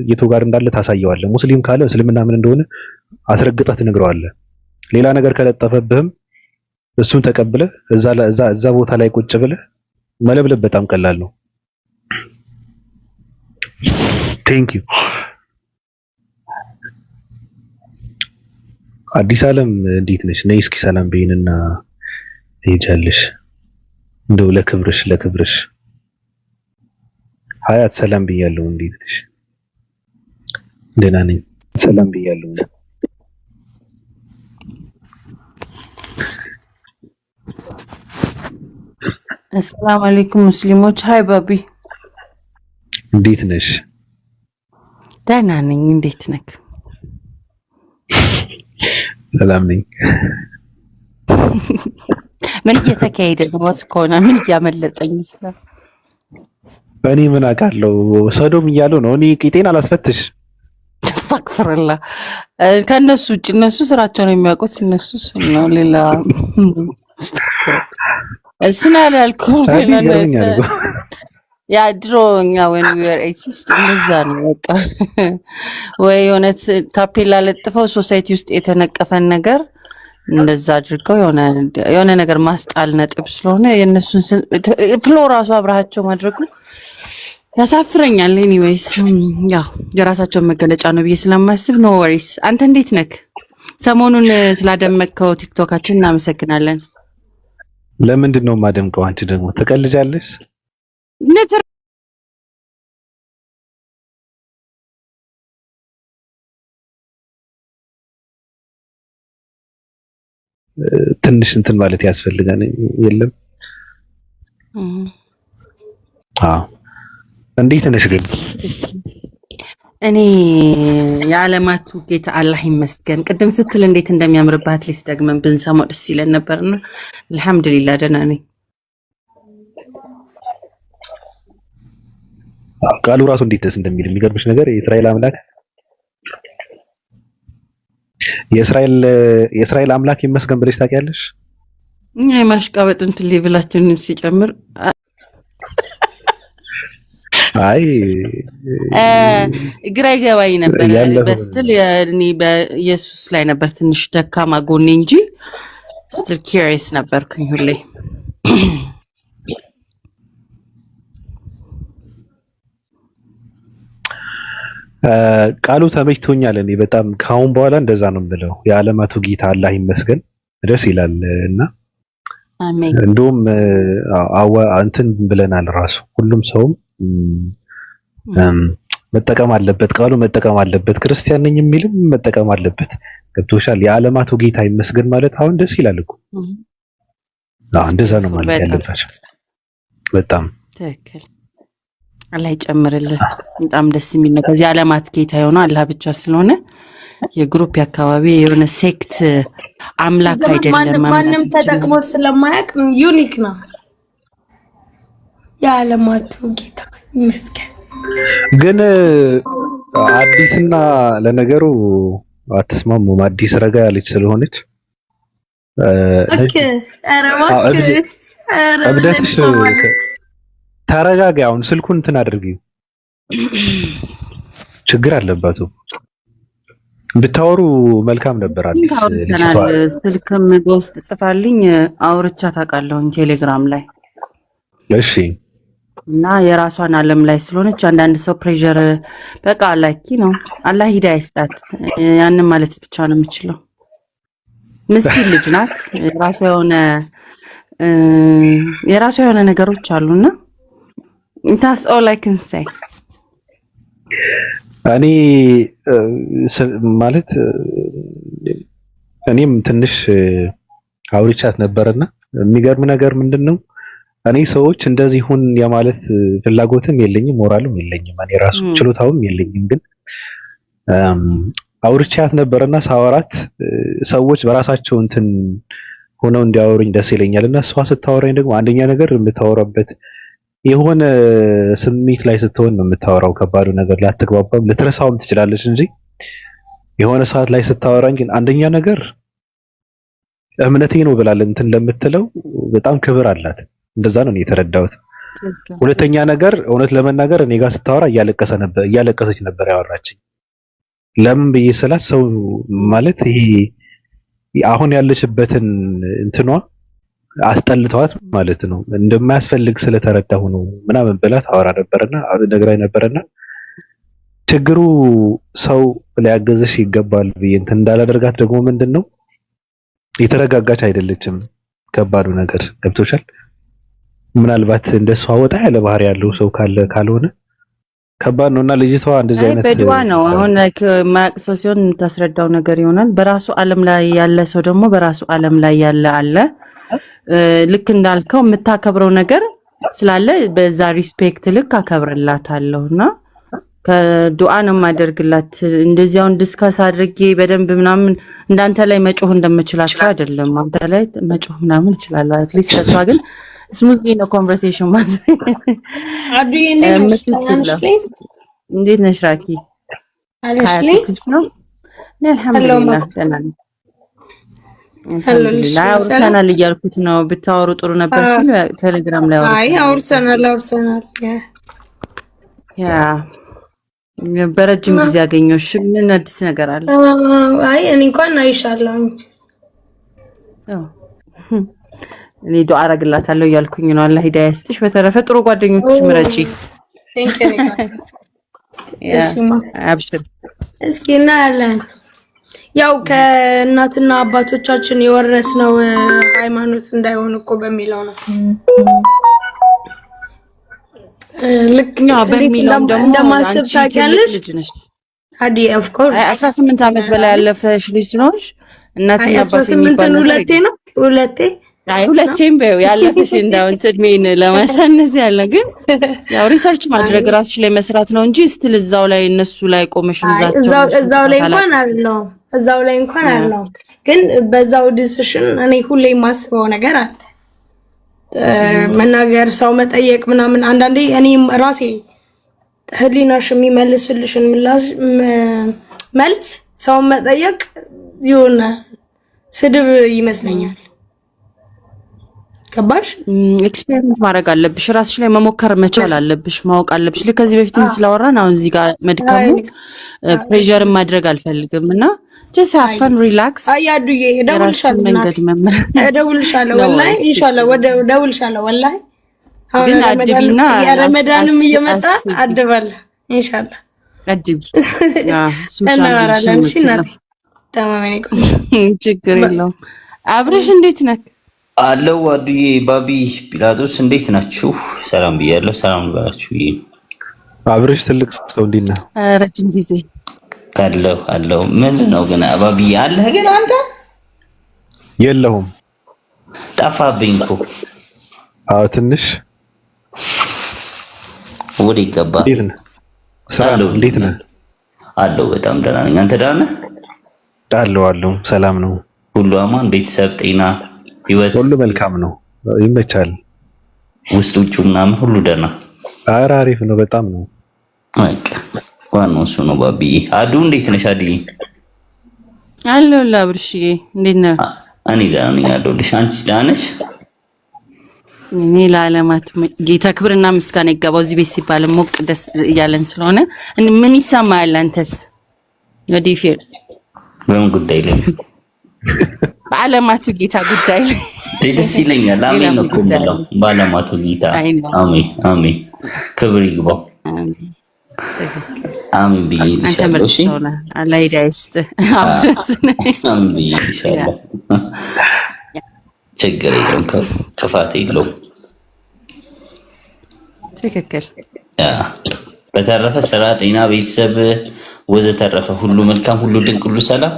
የቱ ጋር እንዳለ ታሳየዋለህ። ሙስሊም ካለ እስልምና ምን እንደሆነ አስረግጠህ ትነግረዋለህ። ሌላ ነገር ከለጠፈብህም እሱን ተቀብለህ እዛ ቦታ ላይ ቁጭ ብለህ መለብለብ በጣም ቀላል ነው። ቴንክ ዩ አዲስ ዓለም እንዴት ነሽ? ነይ እስኪ ሰላም በይንና ትሄጃለሽ። እንደው ለክብርሽ ሀያት ሰላም ብያለሁ። እንዴት ነሽ? ደህና ነኝ ሰላም ብያለሁ። አሰላሙ አለይኩም ሙስሊሞች። ሃይ ባቢ እንዴት ነሽ? ደህና ነኝ። እንዴት ነህ? ሰላም ነኝ። ምን እየተካሄደ ነው? ወስኮና ምን እያመለጠኝ ይችላል? እኔ ምን አውቃለሁ? ሰዶም እያሉ ነው። እኔ ቂጤን አላስፈትሽ። ተፈክፍርላ ከነሱ ውጭ እነሱ ስራቸውን የሚያውቁት እነሱ ነው። ሌላ እሱን አላልኩም። ያ ድሮኛ when we were 80 እንደዛ ነው በቃ። ወይ የሆነ ታፔላ ለጥፈው ሶሳይቲ ውስጥ የተነቀፈን ነገር እንደዛ አድርገው የሆነ ነገር ማስጣል ነጥብ ስለሆነ የነሱን ፍሎ ራሱ አብራቸው ማድረጉ ያሳፍረኛል። ኤኒዌይስ ያው የራሳቸውን መገለጫ ነው ብዬ ስለማስብ ኖ ወሪስ። አንተ እንዴት ነክ? ሰሞኑን ስላደመከው ቲክቶካችን እናመሰግናለን። ለምንድን ነው የማደምቀው? አንቺ ደግሞ ተቀልጃለሽ። ትንሽ እንትን ማለት ያስፈልጋል። የለም እንዴት ነሽ ግን? እኔ የዓለማቱ ጌታ አላህ ይመስገን። ቅድም ስትል እንዴት እንደሚያምርባት ሊስ ደግመን ብንሰማው ደስ ይለን ነበርና አልহামዱሊላህ ደህና ነኝ። ቃሉ ራሱ እንዴት ደስ እንደሚል የሚገርምሽ ነገር የእስራኤል አምላክ ይመስገን ብለሽ ታውቂያለሽ? የማሽቃበጥ እንትን ሌቭላችን ሲጨምር አይ ግራ ይገባኝ ነበር። በስትል እኔ በኢየሱስ ላይ ነበር ትንሽ ደካማ ጎኔ እንጂ ስትል ኪሪየስ ነበርኩኝ ሁሌ። ቃሉ ተመችቶኛል። እኔ በጣም ካሁን በኋላ እንደዛ ነው የምለው። የዓለማቱ ጌታ አላህ ይመስገን ደስ ይላል እና አሜን። እንደውም እንትን ብለናል ራሱ ሁሉም ሰውም መጠቀም አለበት፣ ቃሉ መጠቀም አለበት። ክርስቲያን ነኝ የሚልም መጠቀም አለበት። ገብቶሻል? የዓለማቱ ጌታ ይመስገን ማለት አሁን ደስ ይላል እኮ። እንደዛ ነው ማለት ያለባቸው። በጣም ትክክል። አላህ ይጨምርልህ። በጣም ደስ የሚል ነው። ከዚህ ዓለማት ጌታ የሆነው አላህ ብቻ ስለሆነ የግሩፕ አካባቢ የሆነ ሴክት አምላክ አይደለም። ማንም ተጠቅሞ ስለማያውቅ ዩኒክ ነው። የዓለማቱ ጌታ ይመስገን። ግን አዲስና ለነገሩ አትስማሙም። አዲስ ረጋ ያለች ስለሆነች እብደትሽ ተረጋጋ። አሁን ስልኩን እንትን አድርጊው። ችግር አለባት ብታወሩ መልካም ነበር። አዲስ ስልክም በውስጥ ጽፋልኝ አውርቻ ታውቃለሁ ቴሌግራም ላይ። እሺ። እና የራሷን ዓለም ላይ ስለሆነች አንዳንድ ሰው ፕሬሸር በቃ ላኪ ነው። አላህ ሂዳያ ይስጣት። ያንን ማለት ብቻ ነው የምችለው። ምስኪን ልጅ ናት። የራሷ የሆነ ነገሮች አሉና that's all I can say። እኔ ማለት እኔም ትንሽ አውርቻት ነበርና የሚገርም ነገር ምንድነው እኔ ሰዎች እንደዚህ ሁን የማለት ፍላጎትም የለኝም፣ ሞራልም የለኝም፣ እኔ ራሱ ችሎታውም የለኝም። ግን አውርቻት ነበርና ሳወራት ሰዎች በራሳቸው እንትን ሆነው እንዲያወሩኝ ደስ ይለኛልና እሷ ስታወራኝ ደግሞ አንደኛ ነገር የምታወራበት የሆነ ስሜት ላይ ስትሆን ነው የምታወራው። ከባዱ ነገር ላትግባባም ልትረሳውም ትችላለች እንጂ የሆነ ሰዓት ላይ ስታወራኝ ግን አንደኛ ነገር እምነቴ ነው ብላል እንትን ለምትለው በጣም ክብር አላት። እንደዛ ነው የተረዳሁት። ሁለተኛ ነገር እውነት ለመናገር እኔ ጋር ስታወራ እያለቀሰች ነበር ያወራችኝ። ለምን ብዬ ስላት ሰው ማለት ይሄ አሁን ያለችበትን እንትኗ አስጠልተዋት ማለት ነው እንደማያስፈልግ ስለተረዳሁ ነው ምናምን ብላ ታወራ ነበርና ነግራኝ ነበርና ችግሩ ሰው ሊያገዝሽ ይገባል ብዬ እንትን እንዳላደርጋት ደግሞ ምንድነው የተረጋጋች አይደለችም። ከባዱ ነገር ገብቶሻል። ምናልባት እንደሷ ወጣ ያለ ባህሪ ያለው ሰው ካልሆነ ከባድ ነውና ልጅቷ እንደዚህ አይነት በድዋ ነው አሁን ማክሰው ሲሆን የምታስረዳው ነገር ይሆናል። በራሱ ዓለም ላይ ያለ ሰው ደግሞ በራሱ ዓለም ላይ ያለ አለ። ልክ እንዳልከው የምታከብረው ነገር ስላለ በዛ ሪስፔክት ልክ አከብርላታለሁና ከዱዓ ነው ማደርግላት። እንደዚያውን ዲስካስ አድርጌ በደንብ ምናምን እንዳንተ ላይ መጮህ እንደምችላቸው አይደለም። አንተ ላይ መጮህ ምናምን ይችላል። አትሊስት ለሷ ግን ስሙዝ ነው ኮንቨርሴሽን ማለት አዱዬ እንዴት ነሽ ራኪ? አለሽ ነው አልሐምዱሊላህ ደህና ነኝ። አውርተናል እያልኩት ነው። ብታወሩ ጥሩ ነበር ሲል ቴሌግራም ላይ አውርተናል። ያ በረጅም ጊዜ አገኘሁሽ። ምን አዲስ ነገር አለ? አይ እኔ እንኳን አይሻለሁ። እኔ ዱዓ አረግላታለሁ እያልኩኝ ነው። አላህ ሂዳያ ይስጥሽ። በተረፈ ጥሩ ጓደኞች ምረጪ። አብሽር። እስኪ እናያለን። ያው ከእናትና አባቶቻችን የወረስነው ሃይማኖት እንዳይሆን እኮ በሚለው ነው። ልክ ነው በሚለው ደግሞ እንደማስብ ታውቂያለሽ አዲ ኦፍ ኮርስ 18 ዓመት በላይ ያለፈሽ ልጅ ስለሆንሽ እናትና አባት የሚባል ሁለቴ ሁለቴም በው ያለፈሽ እንዳው እንትድሜን ለማሳነስ ያለ ግን ያው ሪሰርች ማድረግ ራስሽ ላይ መስራት ነው እንጂ ስትል እዛው ላይ እነሱ ላይ ቆመሽ እዛው ላይ እንኳን አለው ግን በዛው ዲሲሽን እኔ ሁሌ የማስበው ነገር አለ። መናገር ሰው መጠየቅ ምናምን አንዳንዴ እኔም ራሴ ህሊናሽ የሚመልስልሽን መልስ ሰው መጠየቅ የሆነ ስድብ ይመስለኛል። ከባሽ ኤክስፔሪመንት ማድረግ አለብሽ። ራስሽ ላይ መሞከር መቻል አለብሽ። ማወቅ አለብሽ። ለከዚህ በፊትም ስላወራን አሁን እዚህ ጋር መድከሙ ፕሬሸር ማድረግ አልፈልግምና just have fun relax አያዱዬ እደውልሻለሁ ወላሂ ኢንሻአላህ እደውልሻለሁ ወላሂ ግን አድቢና ረመዳንም እየመጣ አድባለ ኢንሻአላህ አድቢ እናወራለን። እሺ እናቴ ተማመኔ ችግር የለውም። አብረሽ እንዴት ነህ? አለው አዱዬ ባቢ ጲላጦስ እንዴት ናችሁ? ሰላም ብያለሁ። ሰላም ባላችሁ አብረሽ ትልቅ ሰው እንዴት ነህ? ረጅም ጊዜ አለው ምን ነው ግን ባቢ አለህ ግን አንተ የለሁም ጠፋብኝ እኮ አዎ ትንሽ ወደ ይገባ እንዴት ነህ? አለው በጣም ደህና ነኝ። አንተ ደህና ነህ? አለው ሰላም ነው። ሁሉ አማን፣ ቤተሰብ፣ ጤና፣ ህይወት ሁሉ መልካም ነው። ይመቻል። ውስጥ ውጭ ምናምን ሁሉ ደህና? ኧረ አሪፍ ነው በጣም ነው። በቃ ዋናው እሱ ነው። ባቢ አዱ እንዴት ነሽ? አዲ አለሁልህ። አብርሽዬ እንዴት ነህ? እኔ ደህና ነኝ አለሁልሽ። አንቺስ ደህና ነሽ? እኔ ለዓለማት ጌታ ክብርና ምስጋና ይገባው። እዚህ ቤት ሲባል ሞቅ ደስ እያለን ስለሆነ ምን ይሰማሃል አንተስ? ወዲፊር በምን ጉዳይ ላይ? በዓለማቱ ጌታ ጉዳይ ላይ ደስ ይለኛል። አሜን ነው ቆምለው በዓለማቱ ጌታ አሜን ክብር ይግባው። አሜን ብዬሻለሁ። እሺ አላህ ሂዳያ ይስጥህ። አሜን ብዬሻለሁ። ችግር የለውም፣ ክፋት የለውም። ትክክል። በተረፈ ስራ፣ ጤና፣ ቤተሰብ ወዘተረፈ ሁሉ መልካም፣ ሁሉ ድንቅ፣ ሁሉ ሰላም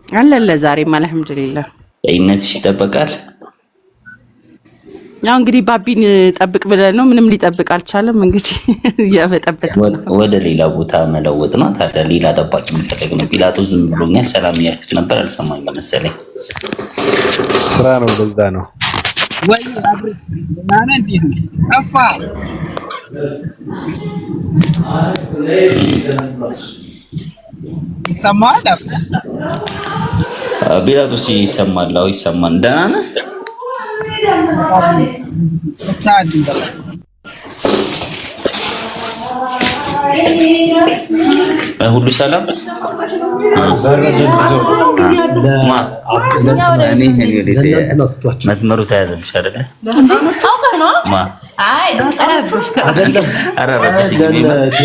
አለለ። ዛሬም አልሐምዱሊላህ ጤንነትሽ ይጠበቃል። ያው እንግዲህ ባቢን ጠብቅ ብለን ነው፣ ምንም ሊጠብቅ አልቻለም። እንግዲህ ያበጠበጥ ወደ ሌላ ቦታ መለወጥ ነው። ታዲያ ሌላ ጠባቂ የሚፈልግ ነው። ጲላጦስ ዝም ብሎኛል፣ ሰላም ያልኩት ነበር፣ አልሰማኝ መሰለኝ። ስራ ነው፣ በዛ ነው ወይ አብረን ማን እንዴት ጠፋ? ይሰማል? ጲላጦስ ይሰማል? አዎ ይሰማል። ደህና ነህ? ታድም በቃ ሁሉ ሰላም መስመሩ ተያዘብሽ አይደለ?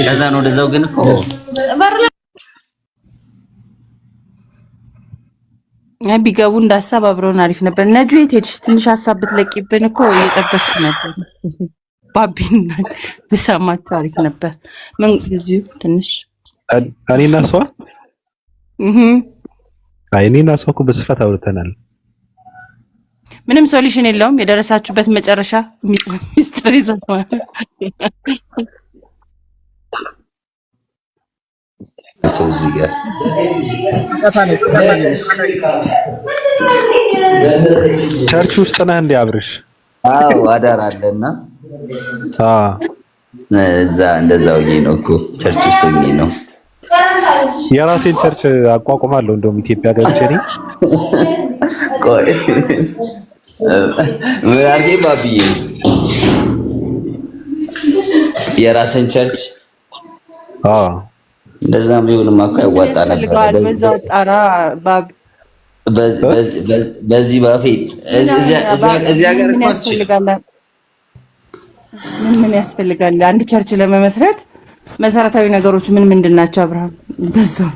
ከዛ ነው ወደዛው ግን እኮ ቢገቡ እንደ ሀሳብ አብረውን አሪፍ ነበር። ነጁ የት ሄድሽ? ትንሽ ሀሳብ ብትለቂብን እኮ እየጠበቅኩ ነበር። ባቢና ብሰማችሁ አሪፍ ነበር። ምን እዚሁ ትንሽ እኔና እሷ እኔና እሷ እኮ በስፋት አውርተናል። ምንም ሶሉሽን የለውም። የደረሳችሁበት መጨረሻ ሚስጥር ይዘዋል። ሰው እዚህ ጋር ቸርች ውስጥ ነህ እንዴ አብርሽ? አዎ አዳር አለና እዛ እንደዛው ነው እኮ ቸርች ውስጥ ነው። የራሴን ቸርች አቋቁማለሁ እንደውም ኢትዮጵያ ገብቼ ነኝ። ቆይ ምን አድርጌ ባብዬ የራሴን ቸርች እንደዛም ቢሆንማ እኮ ያዋጣ ነበር። በዛው ጣራ ባብ በዚህ በፊት እዚህ ሀገር እኮ ምን ያስፈልጋል? አንድ ቸርች ለመመስረት መሰረታዊ ነገሮች ምንድን ናቸው? አብርሃም በዛው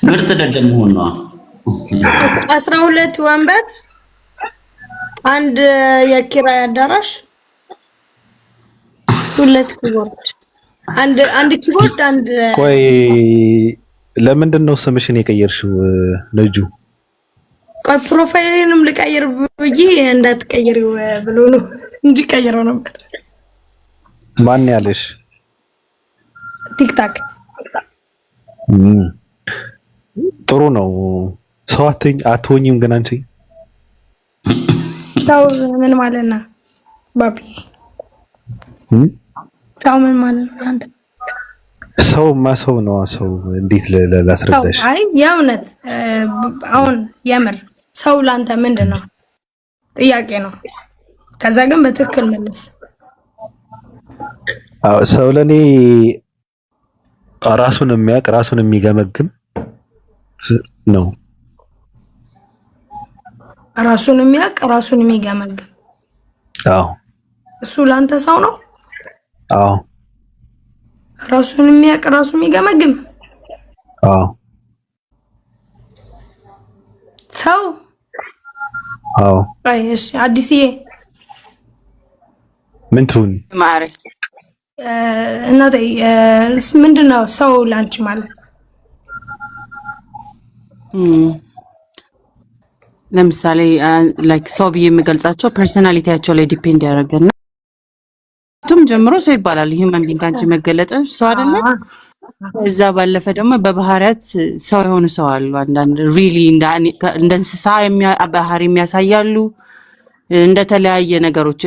ምርጥ ደደም ሆኖ 12 ወንበር፣ አንድ የኪራይ አዳራሽ፣ 2 ኪቦርድ፣ አንድ ኪቦርድ፣ አንድ ቆይ ለምንድን ነው ስምሽን የቀየርሽው ነጁ? ቆይ ፕሮፋይልንም ልቀይር ብዬ እንዳትቀይሪው ብሎ ነው እንጂ ቀይረው ነበር። ማን ያለሽ? ቲክታክ ጥሩ ነው። ሰው አትሆኝም ግን አንቺ ሰው ምን ማለት ነው ባቢ? ሰው ምን ማለት ነው አንተ? ሰው ማሰው ነው። ሰው እንዴት ላስረዳሽ? አይ የእውነት አሁን የምር ሰው ላንተ ምንድነው? ጥያቄ ነው። ከዛ ግን በትክክል መልስ። ሰው ለኔ ራሱን የሚያውቅ ራሱን የሚገመግም ነው። ራሱን የሚያውቅ ራሱን የሚገመግም። አዎ እሱ ላንተ ሰው ነው? አዎ ራሱን የሚያውቅ ራሱን የሚገመግም። አዎ ሰው አዎ። እሺ አዲስዬ ምን ትሁን ማሪ እናቴ ምንድነው ሰው ላንቺ ማለት? ለምሳሌ ላይክ ሰው ብዬ የምገልጻቸው ፐርሰናሊቲያቸው ላይ ዲፔንድ ያደርገና ጀምሮ ሰው ይባላል። ሂውማን ቢንግ አንቺ መገለጥሽ ሰው አይደለ? እዛ ባለፈ ደግሞ በባህሪያት ሰው የሆኑ ሰው አሉ። አንዳንድ ሪሊ እንደ እንስሳ ባህሪ የሚያሳያሉ። እንደተለያየ ነገሮች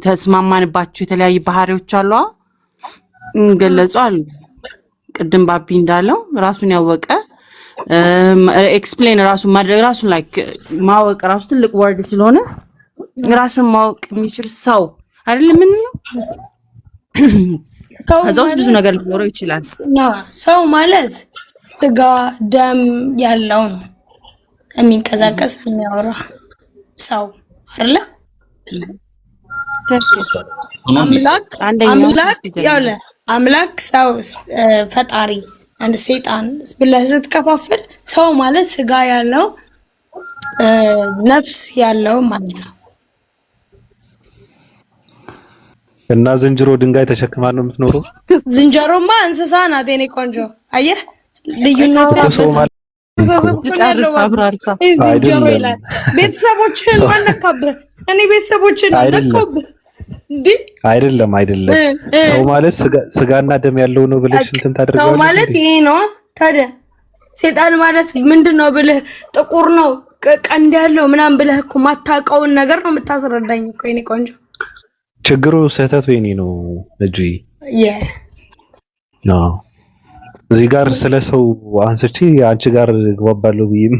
ተስማማንባቸው የተለያየ ባህሪዎች አሉ ገለጹ አሉ። ቅድም ባቢ እንዳለው ራሱን ያወቀ ኤክስፕሌን ራሱን ማድረግ ራሱን ላይክ ማወቅ ራሱ ትልቅ ወርድ ስለሆነ ራሱን ማወቅ የሚችል ሰው አይደለም። ምን ነው ከዛ ውስጥ ብዙ ነገር ሊኖረው ይችላል። ሰው ማለት ስጋ ደም ያለው ነው፣ የሚንቀሳቀስ የሚያወራ ሰው አይደለ? አምላክ ሰው ፈጣሪ አንድ ሰይጣን ብለህ ስትከፋፍል ሰው ማለት ስጋ ያለው ነፍስ ያለው ማለት ነው። እና ዝንጀሮ ድንጋይ ተሸክማ ነው የምትኖረው? ዝንጀሮማ እንስሳ ናት የኔ ቆንጆ። አየህ ልዩነት ሰው ማለት ዝንጀሮ ይላል። ቤተሰቦችህን ማነካብህ? እኔ ቤተሰቦችህን አነካብህ እንዴ? አይደለም ሰው ማለት ስጋና ደም ያለው ነው ብለሽ እንትን ታደርጋለሽ። ሰው ማለት ይሄ ነው ታዲያ። ሰይጣን ማለት ምንድነው ብለህ ጥቁር ነው ቀንድ ያለው ምናምን ብለህ እኮ ማታውቀውን ነገር ነው የምታስረዳኝ እኮ የኔ ቆንጆ። ችግሩ ስህተቱ የኔ ነው ልጅ። እዚህ ጋር ስለ ሰው አንስቼ አንቺ ጋር ግባባለሁ ብዬም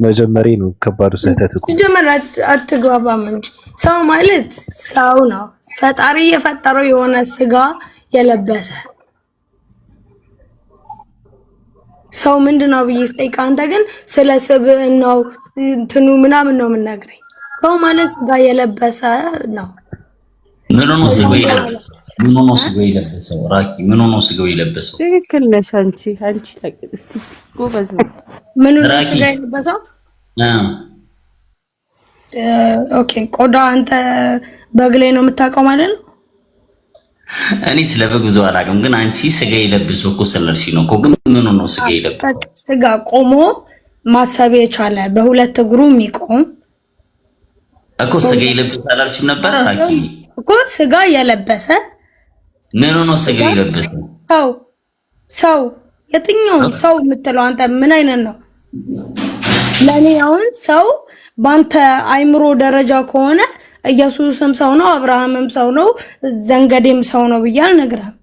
መጀመሬ ነው ከባዱ ስህተት እኮ። ጀመር አትግባባም እንጂ ሰው ማለት ሰው ነው። ፈጣሪ የፈጠረው የሆነ ስጋ የለበሰ ሰው ምንድነው ብዬ ስጠይቅ አንተ ግን ስለ ስብዕናው እንትኑ ምናምን ነው የምነግረኝ። ሰው ማለት ስጋ የለበሰ ነው። ምን ሆኖ ስጋው የለበሰው? ምን ሆኖ ስጋው የለበሰው? ራኪ ምን ሆኖ ስጋው የለበሰው? ትክክል ነሽ አንቺ እስቲ ጎበዝ ነው። ምን ሆኖ ስጋ የለበሰው? ኦኬ ቆዳ አንተ በግ ላይ ነው የምታውቀው ማለት ነው። እኔ ስለ በግ ብዙ አላውቅም፣ ግን አንቺ ስጋ የለበሰው እኮ ስለርሺ ነው እኮ። ግን ምን ሆኖ ስጋ የለበሰው? ስጋ ቆሞ ማሰብ የቻለ በሁለት እግሩ የሚቆም እኮ ስጋ የለበሰ አላልሽም ነበር ራኪ? እኮ ስጋ የለበሰ ምን ሆኖ ስጋ የለበሰ? ሰው የትኛውም ሰው የምትለው አንተ ምን አይነት ነው? ለኔ አሁን ሰው ባንተ አይምሮ ደረጃ ከሆነ ኢየሱስም ሰው ነው፣ አብርሃምም ሰው ነው፣ ዘንገዴም ሰው ነው ብዬ አልነግርህም።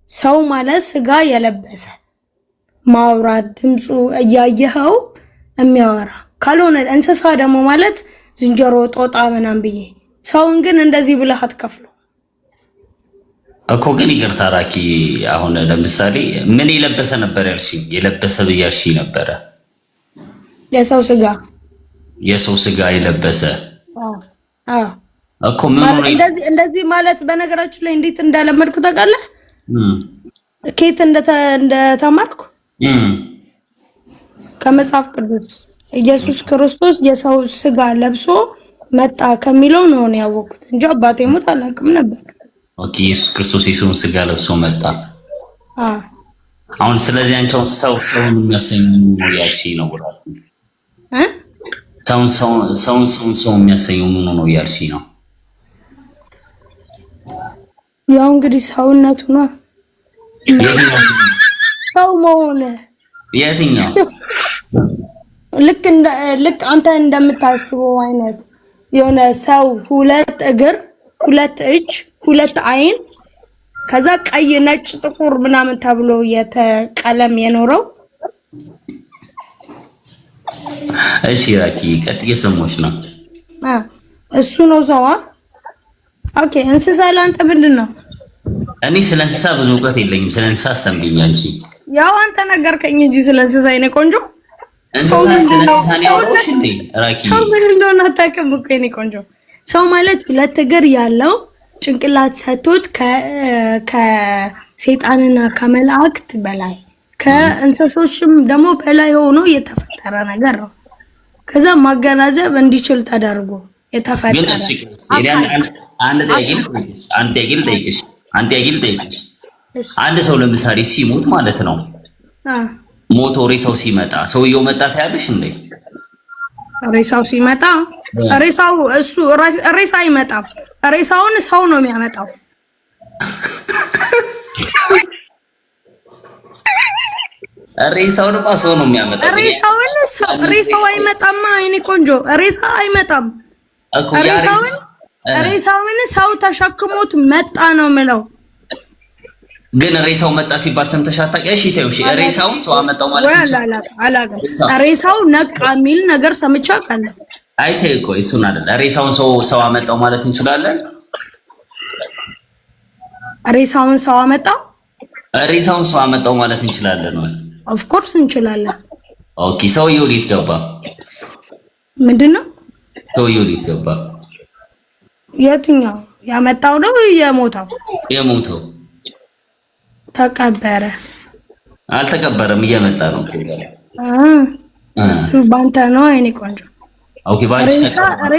ሰው ማለት ስጋ የለበሰ ማውራት ድምፁ እያየኸው የሚያወራ ካልሆነ እንስሳ ደግሞ ማለት ዝንጀሮ፣ ጦጣ ምናምን ብዬ ሰውን ግን እንደዚህ ብለህ አትከፍለው እኮ። ግን ይቅርታ ራኪ፣ አሁን ለምሳሌ ምን የለበሰ ነበር ያልሽኝ? የለበሰ ብያልሽ ነበረ። የሰው ስጋ የለበሰ እኮ ምን ነው እንደዚህ ማለት። በነገራችን ላይ እንዴት እንዳለመድኩ ታውቃለህ? ከየት እንደተማርኩ ከመጽሐፍ ቅዱስ ኢየሱስ ክርስቶስ የሰው ስጋ ለብሶ መጣ ከሚለው ነው ያወቅኩት እንጂ አባቴ ሞት አላውቅም ነበር። ኦኬ ኢየሱስ ክርስቶስ የሰው ስጋ ለብሶ መጣ። አሁን ስለዚህ አንቺው ሰውን የሚያሰኘው ያሺ ነው ብሏል። ሰውን የሚያሰኘው ምን ነው ያልሺ ነው? ያው እንግዲህ ሰውነቱ ነው ሰው መሆን። የትኛው ልክ አንተ እንደምታስበው አይነት የሆነ ሰው ሁለት እግር፣ ሁለት እጅ፣ ሁለት አይን ከዛ ቀይ፣ ነጭ፣ ጥቁር ምናምን ተብሎ የተቀለም የኖረው እሺ ራኪ ቀጥዬ ሰሞች ነው እሱ ነው ሰው። ኦኬ እንስሳ ለአንተ ምንድን ነው? እኔ ስለ እንስሳ ብዙ እውቀት የለኝም። ስለ እንስሳ አስተምሪኝ አንቺ። ያው አንተ ነገርከኝ እንጂ ስለ እንስሳ የኔ ቆንጆ። ሰው ምንድን ነው ራኪ? ሰው ምንድን ነው አታውቅም እኮ የኔ ቆንጆ። ሰው ማለት ሁለት እግር ያለው ጭንቅላት ሰጥቶት ከሰይጣንና ከመላእክት በላይ ከእንስሶችም ደግሞ በላይ ሆኖ የተፈጠረ ነገር ነው። ከዛ ማገናዘብ እንዲችል ተደርጎ የተፈጠረ አንድ ሰው ለምሳሌ ሲሞት ማለት ነው ሞቶ ሬሳው ሲመጣ ሰውየው መጣ ታያለሽ እንዴ? ሬሳው ሲመጣ ሬሳው እሱ ሬሳ አይመጣም። ሬሳውን ሰው ነው የሚያመጣው። ሬሳውን ሰው ነው የሚያመጣው። ሬሳው አይመጣማ የኔ ቆንጆ፣ ሬሳ አይመጣም። ሬሳውን ሰው ተሸክሞት መጣ ነው የምለው። ግን ሬሳው መጣ ሲባል ሰምተሽ አታውቂያለሽ? እሺ ሬሳውን ሰው አመጣው ማለት ነው። ሬሳው ነቃ የሚል ነገር ሰምቼ አውቃለሁ። አይተይ ቆይ እሱን አይደል ሬሳውን ሰው አመጣው ማለት እንችላለን? ሬሳውን ሰው አመጣው ማለት እንችላለን ወይ? ኦፍ ኮርስ እንችላለን። ኦኬ ሰውየው ሊት ገባ። ምንድነው ሰውየው ሊት ገባ? የትኛው ያመጣው ነው የሞተው? የሞተው ተቀበረ። አልተቀበረም፣ እየመጣ ነው እኮ እሱ ባንተ ነው የኔ ቆንጆ። ኦኬ ባንቺ ተቀበረ።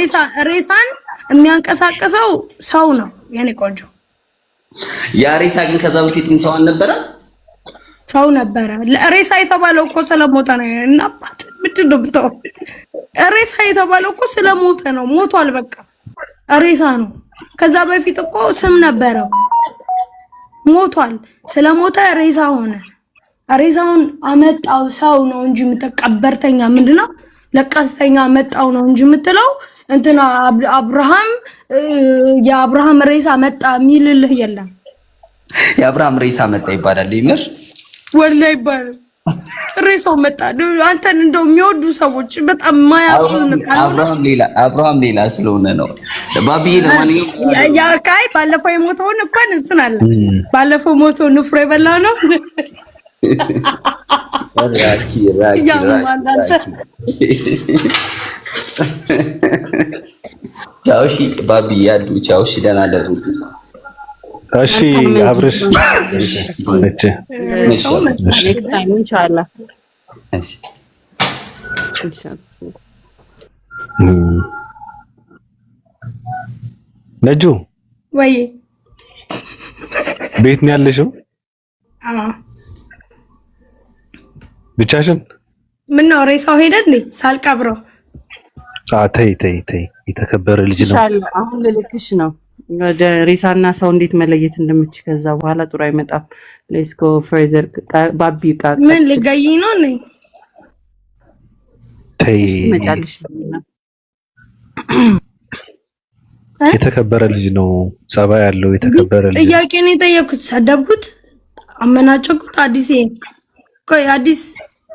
ሬሳን የሚያንቀሳቅሰው ሰው ነው የኔ ቆንጆ። ያ ሬሳ ግን ከዛ በፊት ግን ሰው አልነበረም? ሰው ነበረ። ሬሳ የተባለው እኮ ስለሞተ ነው። እና አባት ምንድን ነው ብታው? ሬሳ የተባለው እኮ ስለሞተ ነው። ሞቷል፣ በቃ ሬሳ ነው። ከዛ በፊት እኮ ስም ነበረው። ሞቷል፣ ስለሞተ ሬሳ ሆነ። ሬሳውን አመጣው ሰው ነው እንጂ የምትቀበርተኛ ምንድነው ለቀስተኛ መጣው ነው እንጂ የምትለው እንትና አብርሃም የአብርሃም ሬሳ መጣ የሚልልህ የለም። የአብርሃም ሬሳ መጣ ይባላል። ይምር ወላሂ ባል ሬሳው መጣ። አንተን እንደው የሚወዱ ሰዎች በጣም ማያውቁን አብርሃም ሌላ ስለሆነ ነው። ባቢዬ ለማንኛውም ያ ካይ ባለፈው የሞተውን እንኳን እንትን አለ ባለፈው ሞተው ንፍሮ የበላ ነው። ራኪ ቻው። እሺ ባቢዬ አዱ ቻው። እሺ ደህና ደሩ። እሺ አብርሽ ኢንሻአላህ ነጁ ወይ ቤት ነው ያለሽው? ብቻሽን? ምን ነው ሬሳው ሄደ እንዴ ሳልቀብረው? ተይ የተከበረ ልጅ ነው። ኢንሻአላህ አሁን ልልክሽ ነው ወደ ሬሳና ሰው እንዴት መለየት እንደምትች። ከዛ በኋላ ጥሩ አይመጣም። ሌትስ ጎ ፈርዘር። ባቢ ምን ልገይ ነው ነኝ? ተይ መጫልሽ ነው። የተከበረ ልጅ ነው። ጸባይ ያለው የተከበረ ልጅ። ጥያቄ ነው የጠየኩት። ሰደብኩት፣ አመናጨኩት። አዲስ ቆይ አዲስ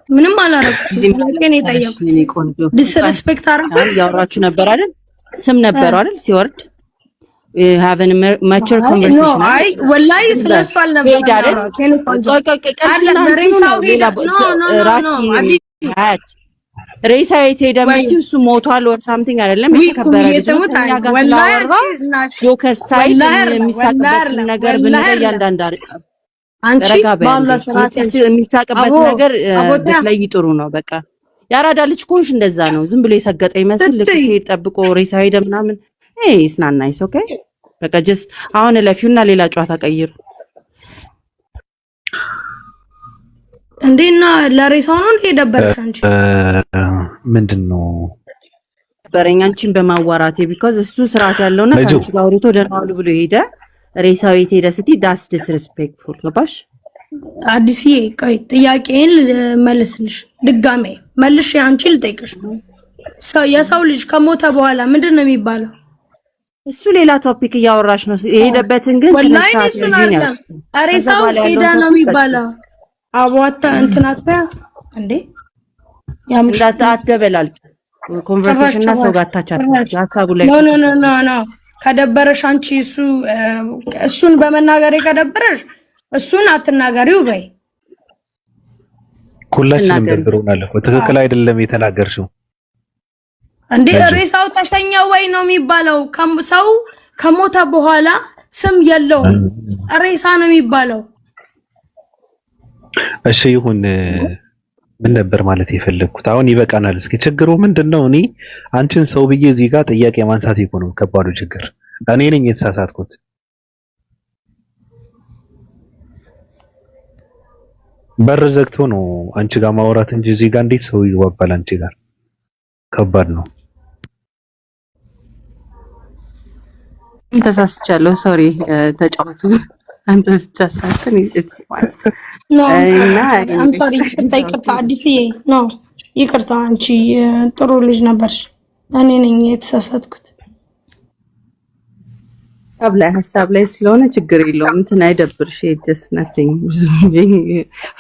ምንም አላረኩት። ጥያቄ ነው የጠየኩት። ዲስሪስፔክት አረኩት። ያወራችሁ ነበር አይደል? ስም ነበረው አይደል ሲወርድ having a mature conversation. No, I wallahi ስለሱ አልነበረም። ሬሳ የት ሄደ የምትይው እሱ ሞቷል or something አይደለም። የተከበረ ልጅ ነው። እኛ ጋር ስላወራ ዶከሳይ የሚሳቅበት ነገር ብንገር ያንዳንድ አንቺ ባላ ስራት የሚሳቅበት ነገር በተለይ ጥሩ ነው። በቃ ያራዳ ልጅ ኮንሽ እንደዛ ነው። ዝም ብሎ የሰገጠ ይመስል ልክ ሲሄድ ጠብቆ ሬሳ ሄደ ምናምን it's not nice. Okay, በቃ just አሁን ለፊውና ሌላ ጨዋታ ቀይሩ። እንዴና ለሬሳው ነው የደበረሽ አንቺ? ምንድነው በረኛ አንቺን በማዋራቴ because እሱ ስርዓት ያለውና ታንቺ ጋር አውርቶ ደናውሉ ብሎ ሄደ። ሬሳው የት ሄደ ስትይ that's disrespectful ገባሽ? አዲስዬ ቆይ ጥያቄን መልስልሽ ድጋሜ መልሽ። አንቺ ልጠይቅሽ የሰው ልጅ ከሞተ በኋላ ምንድነው የሚባለው? እሱ ሌላ ቶፒክ እያወራሽ ነው። የሄደበትን ግን ወላሂ እሱን አይደለም ሬሳው ሄዳ ነው የሚባለው። አቧታ እንትናት በያ እንዴ ያምሻታ አትበላልጥ ኮንቨርሴሽን እና ሰው ጋር ታቻት ሀሳቡ ላይ ኖ ከደበረሽ አንቺ እሱን በመናገር ከደበረሽ እሱን አትናገሪው በይ። ሁላችንም ደብሮናል እኮ ትክክል አይደለም የተናገርሽው። እንዴ ሬሳው ተሸኛ ወይ ነው የሚባለው? ሰው ከሞተ በኋላ ስም የለውም ሬሳ ነው የሚባለው። እሺ ይሁን። ምን ነበር ማለት የፈለኩት? አሁን ይበቃናል። እስኪ ችግሩ ምንድነው? እኔ አንቺን ሰው ብዬ እዚህ ጋር ጥያቄ ማንሳት ይቆም ከባዱ ችግር እኔ ነኝ የተሳሳትኩት። በር ዘግቶ ነው አንቺ ጋር ማውራት እንጂ እዚህ ጋር እንዴት ሰው ይዋባል አንቺ ጋር? ከባድ ነው። ተሳስቻለሁ። ሶሪ ተጫወቱ። አንተ ብቻ ሳይሆን it's fine. No, I'm sorry. ይቅርታ አዲስዬ ኖ ይቅርታ። አንቺ ጥሩ ልጅ ነበርሽ። እኔ ነኝ የተሳሳትኩት። ሀሳብ ላይ ስለሆነ ችግር የለውም። እንትን አይደብርሽ። just nothing.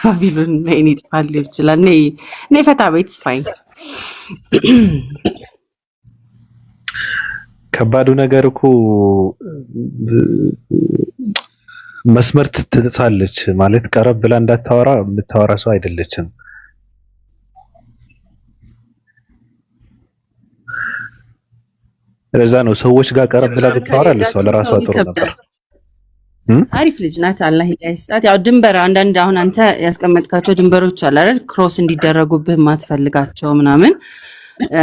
ፋቢሎን ነኝ ይጥፋል ይችላል። ነይ ፈታ ቤት fine. ከባዱ ነገር እኮ መስመር ትጥሳለች ማለት ቀረብ ብላ እንዳታወራ የምታወራ ሰው አይደለችም። ለዛ ነው ሰዎች ጋር ቀረብ ብላ ብታወራ ለሰው ለራሷ ጥሩ ነበር። አሪፍ ልጅ ናት። አላህ ይስጣት። ያው ድንበር አንዳንድ አሁን አንተ ያስቀመጥካቸው ድንበሮች አለ አይደል? ክሮስ እንዲደረጉብህ ማትፈልጋቸው ምናምን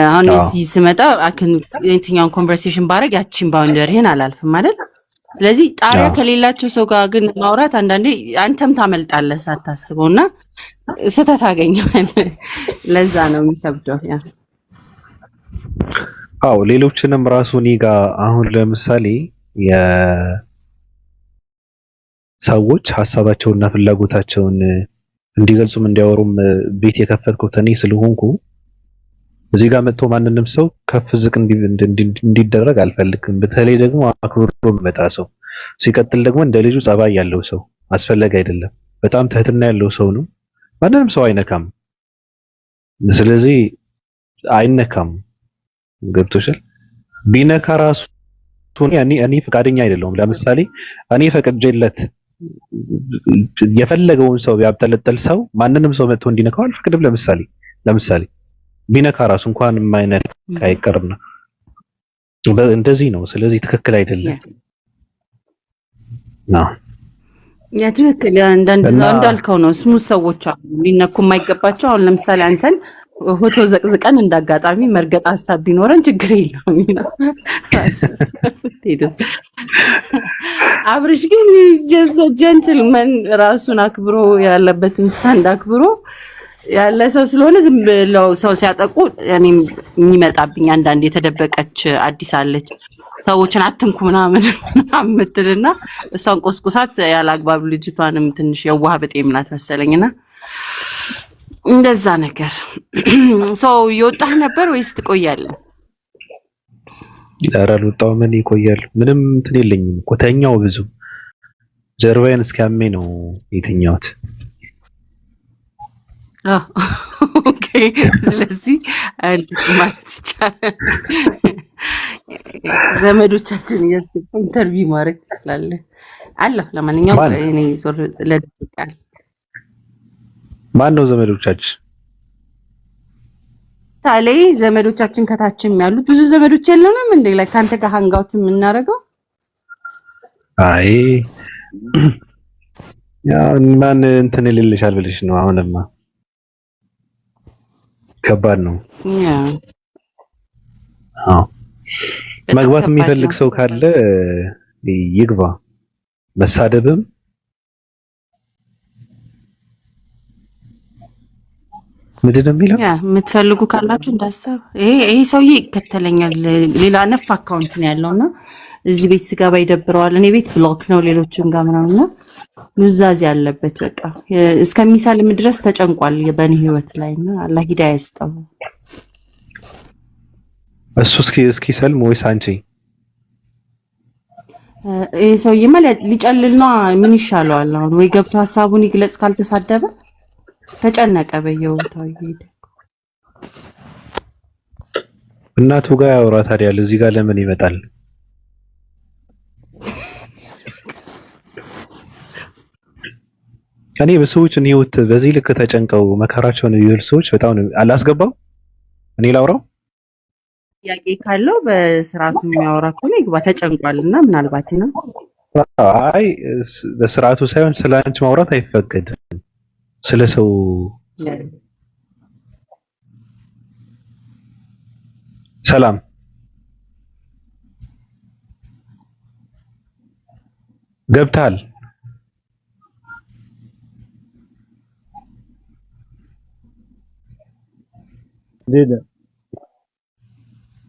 አሁን እዚህ ስመጣ የትኛውን ኮንቨርሴሽን ባረግ ያቺን ባውንደሪህን አላልፍም አይደል? ስለዚህ ጣሪያ ከሌላቸው ሰው ጋር ግን ማውራት አንዳንዴ አንተም ታመልጣለህ ሳታስበውና ስህተት አገኘዋለህ። ለዛ ነው የሚከብደው። ያ አዎ ሌሎችንም ራሱ እኔ ጋር አሁን ለምሳሌ የሰዎች ሀሳባቸውንና ፍላጎታቸውን እንዲገልጹም እንዲያወሩም ቤት የከፈትኩት እኔ ስለሆንኩ እዚህ ጋር መጥቶ ማንንም ሰው ከፍ ዝቅ እንዲደረግ አልፈልግም። በተለይ ደግሞ አክብሮ መጣ ሰው ሲቀጥል ደግሞ እንደ ልጁ ጸባይ ያለው ሰው አስፈላጊ አይደለም። በጣም ትህትና ያለው ሰው ነው። ማንንም ሰው አይነካም። ስለዚህ አይነካም። ገብቶሻል? ቢነካ ራሱ እኔ ፈቃደኛ አይደለሁም። ለምሳሌ እኔ ፈቅጄለት የፈለገውን ሰው ቢያብጠለጥል ሰው ማንንም ሰው መጥቶ እንዲነካው አልፈቅድም። ለምሳሌ ቢነካ ራሱ እንኳን የማይነካ አይቀርና እንደዚህ ነው። ስለዚህ ትክክል አይደለም ነው ያ ትክክል። እንዳልከው ነው። ስሙት ሰዎች አሉ ሊነኩ የማይገባቸው። አሁን ለምሳሌ አንተን ፎቶ ዘቅዝቀን እንዳጋጣሚ መርገጥ ሀሳብ ቢኖረን ችግር የለውም። አብርሽ ግን ጀስት ጀንትልመን ራሱን አክብሮ ያለበትን ስታንድ አክብሮ ያለ ሰው ስለሆነ ዝም ብለው ሰው ሲያጠቁ እኔም የሚመጣብኝ አንዳንድ የተደበቀች አዲስ አለች ሰዎችን አትንኩ ምናምን የምትልና እሷን ቆስቁሳት ያላግባብ ልጅቷንም ትንሽ የዋህ በጤም ናት መሰለኝና እንደዛ ነገር ሰው ይወጣህ ነበር ወይስ ትቆያለህ? ኧረ አልወጣሁም። ምን ይቆያል? ምንም እንትን የለኝም እኮ ተኛው። ብዙ ጀርባዬን እስኪያመኝ ነው የተኛሁት። ኦኬ። ስለዚህ ማለት ይቻላል ዘመዶቻችን ኢንተርቪው ማድረግ ትችላለህ አለ። ለማንኛውም እኔ ዞር ለደቂቃል ማን ነው ዘመዶቻችን? ታሌ ዘመዶቻችን ከታችም ያሉት ብዙ ዘመዶች የለንም እንዴ? ላይ ካንተ ጋር ሃንጋውት የምናደርገው? አይ ያ ማን እንትን ይልልሻል ብለሽ ነው? አሁንማ ከባድ ነው። አዎ መግባት የሚፈልግ ሰው ካለ ይግባ። መሳደብም ምንድን ነው የሚለው? የምትፈልጉ ካላችሁ እንዳሰብ ይሄ ሰውዬ ይከተለኛል። ሌላ ነፍ አካውንት ነው ያለውና እዚህ ቤት ስገባ ይደብረዋል። እኔ ቤት ብሎክ ነው ሌሎችም ጋር ምናምንና ኑዛዜ ያለበት በቃ እስከሚሳልም ድረስ ተጨንቋል በእኔ ህይወት ላይና አላህ ሂዳያ ይስጠው። እሱ እስኪ ሰልም ወይስ አንቺ? ይሄ ሰውዬማ ሊጨልል ነው። ምን ይሻለዋል አሁን? ወይ ገብቶ ሐሳቡን ይግለጽ ካልተሳደበ ተጨነቀ በየቦታው ይሄድ። እናቱ ጋር ያወራ ታዲያ እዚህ ጋር ለምን ይመጣል? እኔ በሰዎችን ህይወት በዚህ ልክ ተጨንቀው መከራቸውን ይል ሰዎች በጣም አላስገባው። እኔ ላውራው ጥያቄ ካለው በስርዓቱ የሚያወራ ከሆነ ይግባ። ተጨንቋልና ምናልባት ነው። አይ በስርዓቱ ሳይሆን ስለአንቺ ማውራት አይፈቀድም። ስለ ሰው ሰላም ገብታል።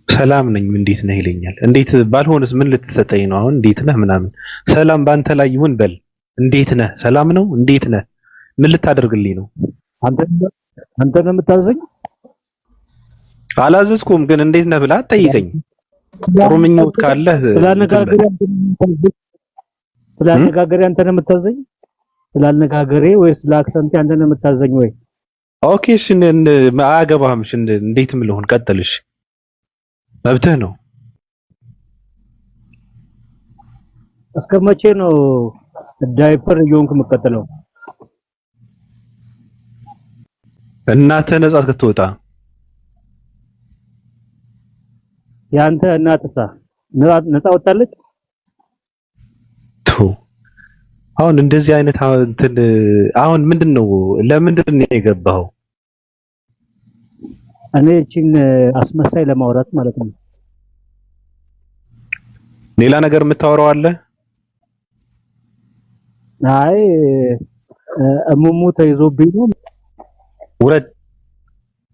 ሰላም ነኝ እንዴት ነህ ይለኛል። እንዴት ባልሆንስ ምን ልትሰጠኝ ነው አሁን? እንዴት ነህ ምናምን። ሰላም ባንተ ላይ ይሁን በል። እንዴት ነህ? ሰላም ነው? እንዴት ነህ? ምን ልታደርግልኝ ነው? አንተ ነው የምታዘኝ? አላዘዝኩም፣ ግን እንዴት ነህ ብላ አትጠይቀኝ። ጥሩ ምኞት ካለ ስላነጋገሬ አንተ ነው የምታዘኝ? ስላነጋገሬ ወይስ ስላክሰንቴ አንተ ነው የምታዘኝ ወይ? ኦኬ እሺ፣ አያገባህም። እሺ እንዴትም ልሆን ቀጥልሽ፣ መብትህ ነው። እስከ መቼ ነው ዳይፐር እየሆንክ የምትቀጥለው? እናትህ ነጻ እስክትወጣ። ያንተ እናትሳ ነጻ ወጣለች? አሁን እንደዚህ አይነት እንትን አሁን ምንድነው? ለምንድን ነው የገባኸው? እኔ እቺን አስመሳይ ለማውራት ማለት ነው። ሌላ ነገር የምታወራው አለ? አይ እሙሙ ተይዞብኝ ነው። ውረድ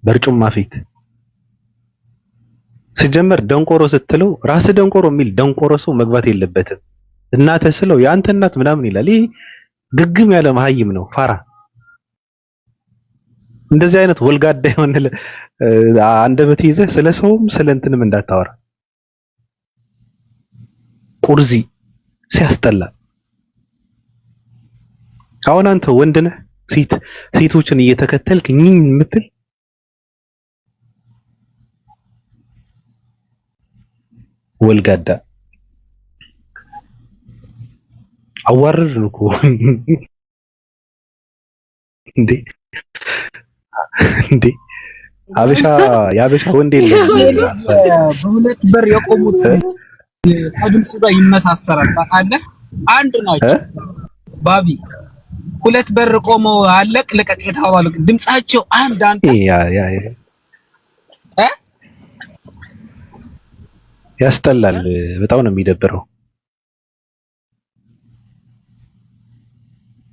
በርጩማ ፊት። ሲጀመር ደንቆሮ ስትለው ራስ ደንቆሮ የሚል ደንቆሮ ሰው መግባት የለበትም። እናትህ ስለው የአንተ እናት ምናምን ይላል። ይሄ ግግም ያለ መሀይም ነው፣ ፋራ። እንደዚህ አይነት ወልጋዳ የሆነ አንደበት ይዘህ ስለ ሰውም ስለ እንትንም እንዳታወራ። ቁርዚ ሲያስጠላ። አሁን አንተ ወንድ ነህ ሴቶችን እየተከተልክ የምትል ወልጋዳ አዋርድ እኮ እንዴ ያበሻ ወንድ የለም። በሁለት በር የቆሙት ከድምፁ ጋር ይመሳሰላል ታውቃለህ። አንድ ናቸው ባቢ ሁለት በር ቆመው አለቅ ለቀቅ የተባሉ ድምጻቸው አንድ ያስጠላል። በጣም ነው የሚደብረው።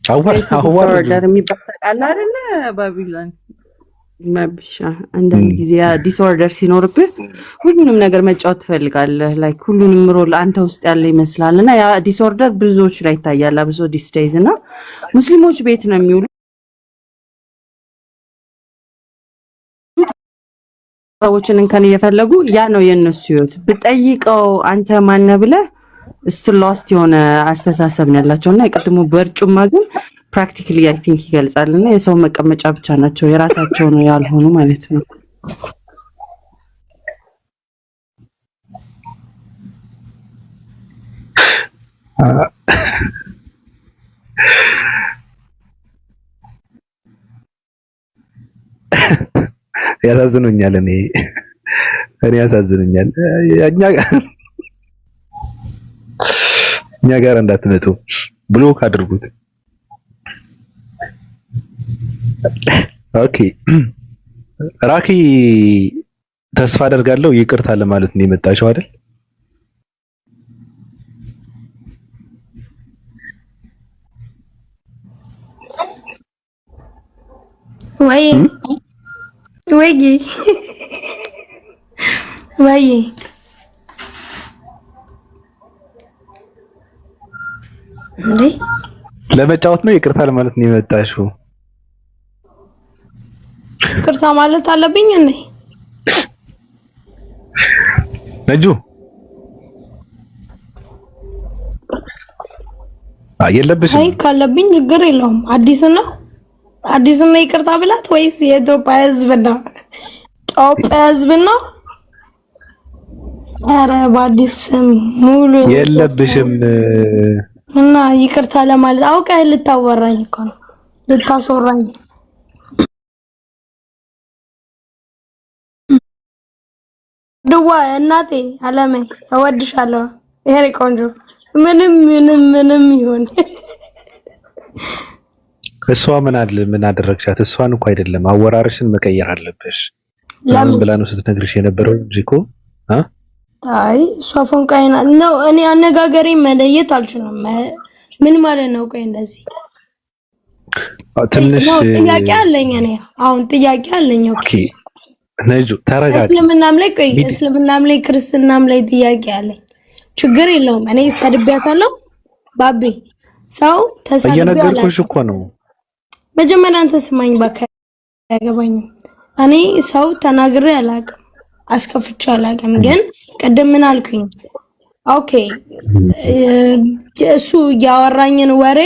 ዲስኦርደር የሚባል ታውቃለህ አይደለ? ባቢሎን መብሻ አንዳንድ ጊዜ ዲስኦርደር ሲኖርብህ ሁሉንም ነገር መጫወት ትፈልጋለህ። ላይክ ሁሉንም ሮል አንተ ውስጥ ያለ ይመስላል እና ያ ዲስኦርደር ብዙዎች ላይ ይታያል። አብሶ ዲስ ዴይዝ እና ሙስሊሞች ቤት ነው የሚውሉ ሰዎችን እንከን እየፈለጉ ያ ነው የነሱ ህይወት። ብጠይቀው አንተ ማን ብለህ ሎስት የሆነ አስተሳሰብ ነው ያላቸውና የቀድሞ በርጩማ ግን ፕራክቲካሊ አይ ቲንክ ይገልጻልና የሰው መቀመጫ ብቻ ናቸው የራሳቸው ነው ያልሆኑ ማለት ነው። ያሳዝኑኛል። እኔ ያሳዝኑኛል። እኛ ጋር እንዳትመጡ ብሎክ አድርጉት። ኦኬ ራኪ ተስፋ አደርጋለሁ ይቅርታ ለማለት ነው የመጣችው አይደል? ወይ እንዴ ለመጫወት ነው ይቅርታ ለማለት ነው የመጣችው? ይቅርታ ማለት አለብኝ እንዴ? ነጁ የለብሽም? አይ ካለብኝ ችግር የለውም። አዲስ ነው ይቅርታ ብላት ወይስ የኢትዮጵያ ሕዝብ ነው? ኢትዮጵያ ሕዝብ ነው። ኧረ በአዲስ ስም ሙሉ የለብሽም እና ይቅርታ ለማለት አውቀህ ልታወራኝ እኮ ነው ልታስወራኝ። ድዋ እናቴ አለሜ እወድሻለሁ። ይሄ ቆንጆ ምንም ይሁን እሷ ምን አደረግሻት? እሷን እኮ አይደለም አወራርሽን መቀየር አለብሽ። ለምን ብላ ነው ስትነግርሽ የነበረው እንጂ እኮ አይ እሷ ፎንቃይና ነው። እኔ አነጋገሬ መለየት አልችልም። ምን ማለት ነው? ቆይ እንደዚህ ትንሽ ጥያቄ አለኝ። እኔ አሁን ጥያቄ አለኝ። ኦኬ ነጁ ተረጋጊ። እስልምናም ላይ ክርስትናም ላይ ጥያቄ አለኝ። ችግር የለውም። እኔ ሰድቤያታለሁ ባቢ ሰው ተሰድቤያለሁ። እየነገርኩሽ እኮ ነው። መጀመሪያ አንተ ስማኝ እባክህ። አያገባኝም። እኔ ሰው ተናግሬ አላውቅም፣ አስከፍቼ አላውቅም። ግን ቀደም ምን አልኩኝ? ኦኬ እሱ ያወራኝን ወሬ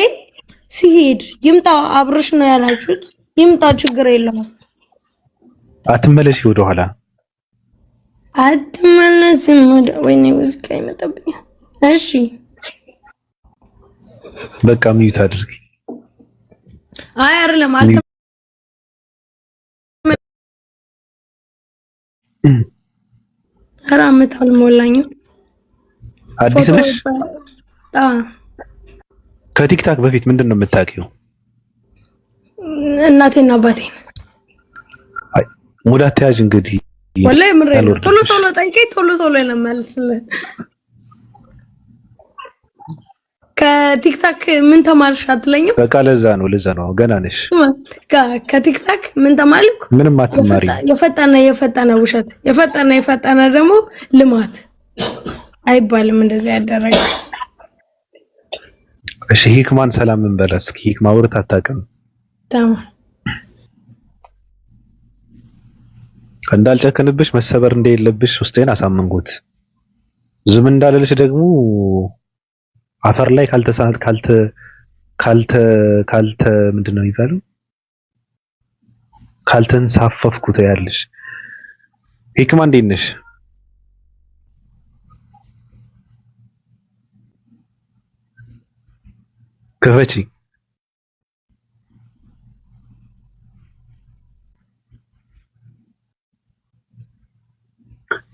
ሲሄድ ይምጣ አብርሽ ነው ያላችሁት፣ ይምጣ ችግር የለውም። አትመለሽ ወደ ኋላ አትመለስም። ወይኔ ውዝቃ ይመጣብኛል። እሺ በቃ ሚዩት አድርጊ። አይ አይደለም አራመት አልሞላኝም። አዲስ ነሽ? ከቲክታክ በፊት ምንድን ነው የምታውቂው? እናቴና አባቴን ሙዳት ተያዥ እንግዲህ ወላሂ ምሬ ቶሎ ጠይቀኝ፣ ቶሎ ለማልስልህ። ከቲክታክ ምን ተማርሽ አትለኝም? በቃ ለዛ ነው ገና ነሽ። ከቲክታክ ምን ተማርኩ? ምንም አትማሪ። የፈጠነ ውሸት፣ የፈጠነ ደግሞ ልማት አይባልም። እንደዚህ ያደረገ እሺ ሂክማን ሰላም እንበላ እስኪ። ሂክማ ወርት አታውቅም። ተማር እንዳልጨከንብሽ መሰበር እንደሌለብሽ ውስጤን አሳመንኩት። ዝም እንዳለልሽ ደግሞ አፈር ላይ ካልተ ምንድነው የሚባለው ካልተንሳፈፍኩት ያለሽ ሂክማ እንዴት ነሽ?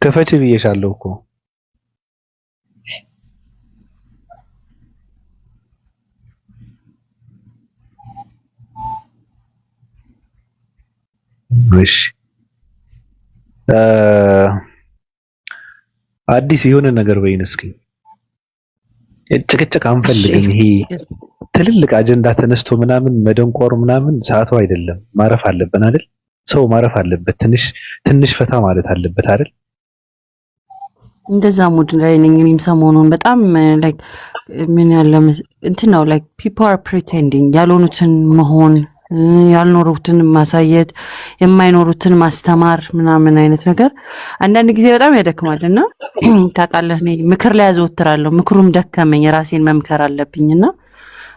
ክፈቺ ብዬሻለሁ እኮ እሺ አዲስ የሆነ ነገር በይን እስኪ። ጭቅጭቅ አንፈልግም። ይሄ ትልልቅ አጀንዳ ተነስቶ ምናምን መደንቆር ምናምን ሰዓቱ አይደለም። ማረፍ አለብን አይደል? ሰው ማረፍ አለበት። ትንሽ ፈታ ማለት አለበት አይደል? እንደዛ ሙድ ላይ ነኝ እኔም ሰሞኑን በጣም ላይክ ምን ያለ እንትን ነው ላይክ people are pretending ያልሆኑትን መሆን ያልኖሩትን ማሳየት የማይኖሩትን ማስተማር ምናምን አይነት ነገር አንዳንድ ጊዜ በጣም ያደክማልና ታውቃለህ እኔ ምክር ላይ አዘወትራለሁ ምክሩም ደከመኝ ራሴን መምከር አለብኝና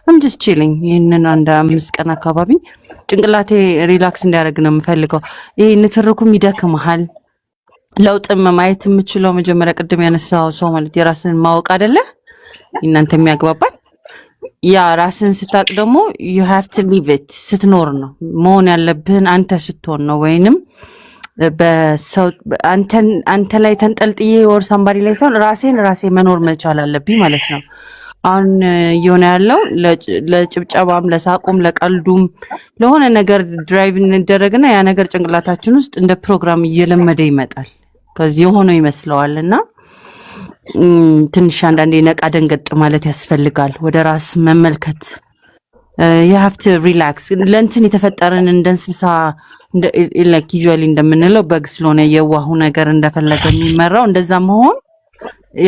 I'm just chilling ይሄንን አንድ 5 ቀን አካባቢ ጭንቅላቴ ሪላክስ እንዲያደርግ ነው የምፈልገው ይሄ ንትርኩም ይደክምሃል ለውጥም ማየት የምችለው መጀመሪያ ቅድም ያነሳው ሰው ማለት የራስን ማወቅ አይደለ እናንተ የሚያግባባል ያ ራስን ስታቅ ደግሞ you have to live it ስትኖር ነው መሆን ያለብህን አንተ ስትሆን ነው ወይንም በሰው አንተ ላይ ተንጠልጥዬ ወር ሳምባሪ ላይ ሳይሆን ራሴ መኖር መቻል አለብኝ ማለት ነው አሁን የሆነ ያለው ለጭብጨባም ለሳቁም ለቀልዱም ለሆነ ነገር ድራይቭ እንደረግና ያ ነገር ጭንቅላታችን ውስጥ እንደ ፕሮግራም እየለመደ ይመጣል ከዚህ የሆነ ይመስለዋልና ትንሽ አንዳንዴ ነቃ ደንገጥ ማለት ያስፈልጋል ወደ ራስ መመልከት you have to relax ለእንትን የተፈጠረን እንደ እንስሳ like usually እንደምንለው በግ ስለሆነ የዋሁ ነገር እንደፈለገ የሚመራው እንደዛ መሆን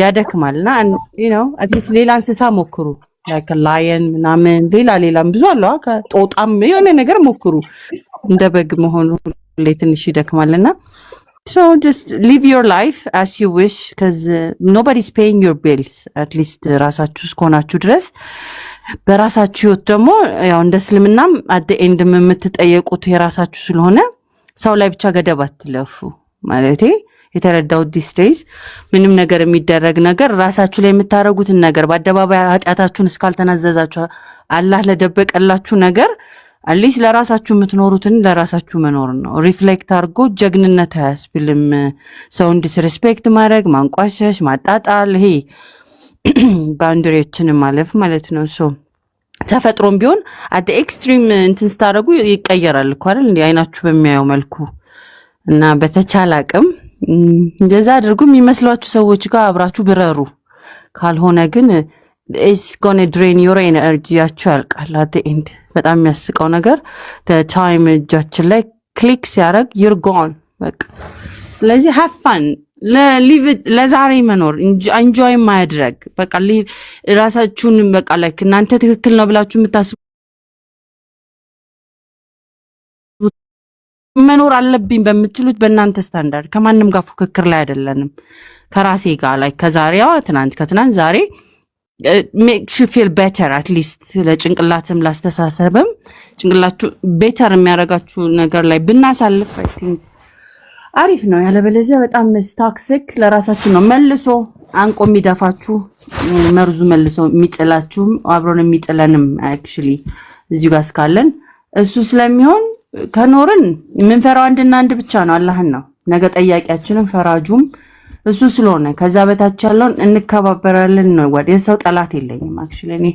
ያደክማልና you know at least ሌላ እንስሳ ሞክሩ like a lion ምናምን ሌላም ብዙ አለው ከጦጣም የሆነ ነገር ሞክሩ እንደ በግ መሆኑ ለትንሽ ይደክማልና So just live your life as you wish because nobody's paying your bills at least ራሳችሁ እስከሆናችሁ ድረስ በራሳችሁ ህይወት ደግሞ ያው እንደ እስልምናም at the end የምትጠየቁት የራሳችሁ ስለሆነ ሰው ላይ ብቻ ገደብ አትለፉ ማለቴ የተረዳው these days ምንም ነገር የሚደረግ ነገር ራሳችሁ ላይ የምታረጉትን ነገር በአደባባይ ኃጢአታችሁን እስካልተናዘዛችሁ አላህ ለደበቀላችሁ ነገር አሊስ ለራሳችሁ የምትኖሩትን ለራሳችሁ መኖር ነው ሪፍሌክት አድርጎ ጀግንነት አያስብልም ሰውን ዲስሪስፔክት ማድረግ ማንቋሸሽ ማጣጣል ይሄ ባውንደሪዎችን ማለፍ ማለት ነው ሶ ተፈጥሮም ቢሆን at the extreme እንትን ስታረጉ ይቀየራል እኮ አይደል እንዴ አይናችሁ በሚያየው መልኩ እና በተቻለ አቅም እንደዛ አድርጉ የሚመስሏችሁ ሰዎች ጋር አብራችሁ ብረሩ ካልሆነ ግን it's going to drain your energy ያልቃል at the end በጣም የሚያስቀው ነገር the time እጃችን ላይ ክሊክ ሲያደርግ you're gone በቃ ስለዚህ have fun live ለዛሬ መኖር enjoy ማድረግ በቃ ራሳችሁን በቃ like እናንተ ትክክል ነው ብላችሁ የምታስቡ መኖር አለብኝ በምትሉት በእናንተ ስታንዳርድ ከማንም ጋር ፉክክር ላይ አይደለንም ከራሴ ጋር like ከዛሬዋ ከትናንት ዛሬ makes you feel better at least ለጭንቅላትም ላስተሳሰብም ጭንቅላቱ better የሚያረጋችሁ ነገር ላይ ብናሳልፍ I think አሪፍ ነው ያለበለዚያ በጣም toxic ለራሳችሁ ነው መልሶ አንቆ የሚደፋችሁ መርዙ መልሶ የሚጥላችሁ አብሮን የሚጥለንም actually እዚህ ጋር ስካለን እሱ ስለሚሆን ከኖርን የምንፈራው አንድ ብቻ ነው አላህን ነው ነገ ጠያቂያችንን ፈራጁም እሱ ስለሆነ ከዛ በታች ያለውን እንከባበራለን ነው ወደ ሰው ጠላት የለኝም actually እኔ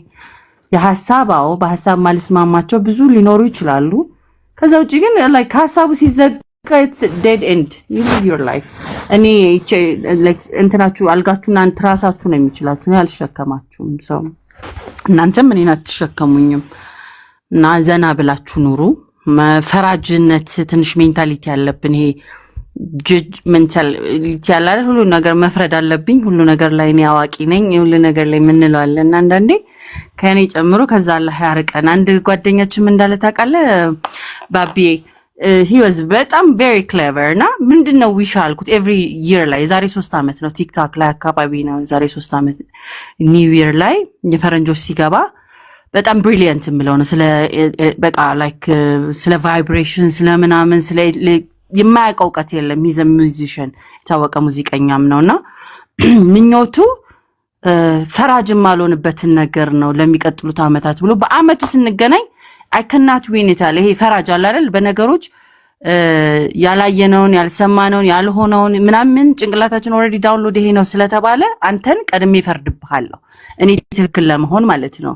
የሐሳባው በሐሳብ ማልስማማቸው ብዙ ሊኖሩ ይችላሉ ከዛ ውጪ ግን like ሐሳቡ ሲዘጋ it's dead end you live your life እኔ like እንትናችሁ አልጋችሁና ትራሳችሁ ነው የሚችላችሁ ነው ያልሸከማችሁም ሰው እናንተም እኔን አትሸከሙኝም እና ዘና ብላችሁ ኑሩ ፈራጅነት ትንሽ ሜንታሊቲ ያለብን ይሄ ጀጅመንታሊቲ ያላል ሁሉ ነገር መፍረድ አለብኝ ሁሉ ነገር ላይ እኔ አዋቂ ነኝ ሁሉ ነገር ላይ ምን እንለዋለን አንዳንዴ ከኔ ጨምሮ ከዛ አላህ ያርቀን አንድ ጓደኛችን እንዳለ ታውቃለህ ባቢ he was በጣም very clever እና ምንድነው ዊሻልኩት every year ላይ ዛሬ 3 አመት ነው ቲክቶክ ላይ አካባቢ ነው ዛሬ 3 አመት ኒው ይር ላይ የፈረንጆች ሲገባ በጣም ብሪሊየንት የምለው ነው ስለ በቃ ላይክ ስለ ቫይብሬሽን ስለ ምናምን ስለ የማያውቀው እውቀት የለም he's a musician የታወቀ ሙዚቀኛም ነውና ምኞቱ ፈራጅም አልሆንበትን ነገር ነው ለሚቀጥሉት አመታት ብሎ በአመቱ ስንገናኝ I cannot win it አለ ይሄ ፈራጅ አለ አይደል በነገሮች ያላየነውን ያልሰማነውን ያልሆነውን ምናምን ጭንቅላታችን ኦሬዲ ዳውንሎድ ይሄ ነው ስለተባለ አንተን ቀድሜ ፈርድብሃለሁ እኔ ትክክል ለመሆን ማለት ነው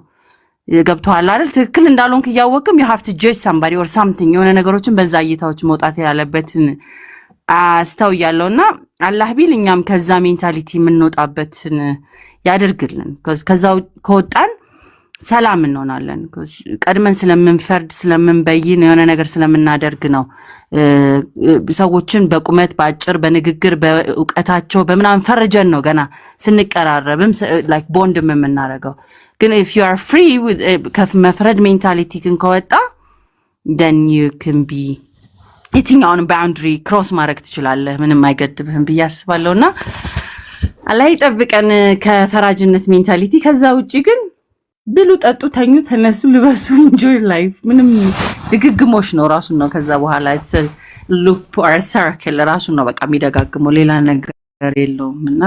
ገብቷል አይደል ትክክል እንዳልሆንክ ያወቅም you have to judge somebody or something የሆነ ነገሮችን በዛ እይታዎች መውጣት ያለበትን አስተው ያለውና አላህ ቢልኛም ከዛ ሜንታሊቲ የምንወጣበትን ያደርግልን ከዛው ከወጣን ሰላም እንሆናለን ቀድመን ስለምንፈርድ ስለምንበይን የሆነ ነገር ስለምናደርግ ነው ሰዎችን በቁመት ባጭር በንግግር በእውቀታቸው በመናን ፈርጀን ነው ገና ስንቀራረብም like bondም የምናረጋው ግን if you are free with ከመፍረድ ሜንታሊቲ ግን ከወጣ then you can be የትኛውን boundary cross ማድረግ ትችላለህ ምንም አይገድብህም ብያስባለውና አላህ ይጠብቀን ከፈራጅነት ሜንታሊቲ ከዛ ውጪ ግን ብሉ ጠጡ ተኙ ተነሱ ልበሱ enjoy life ምንም ድግግሞሽ ነው ራሱን ነው ከዛ በኋላ it's a loop or a circle ራሱን ነው በቃ የሚደጋግመው ሌላ ነገር የለውምና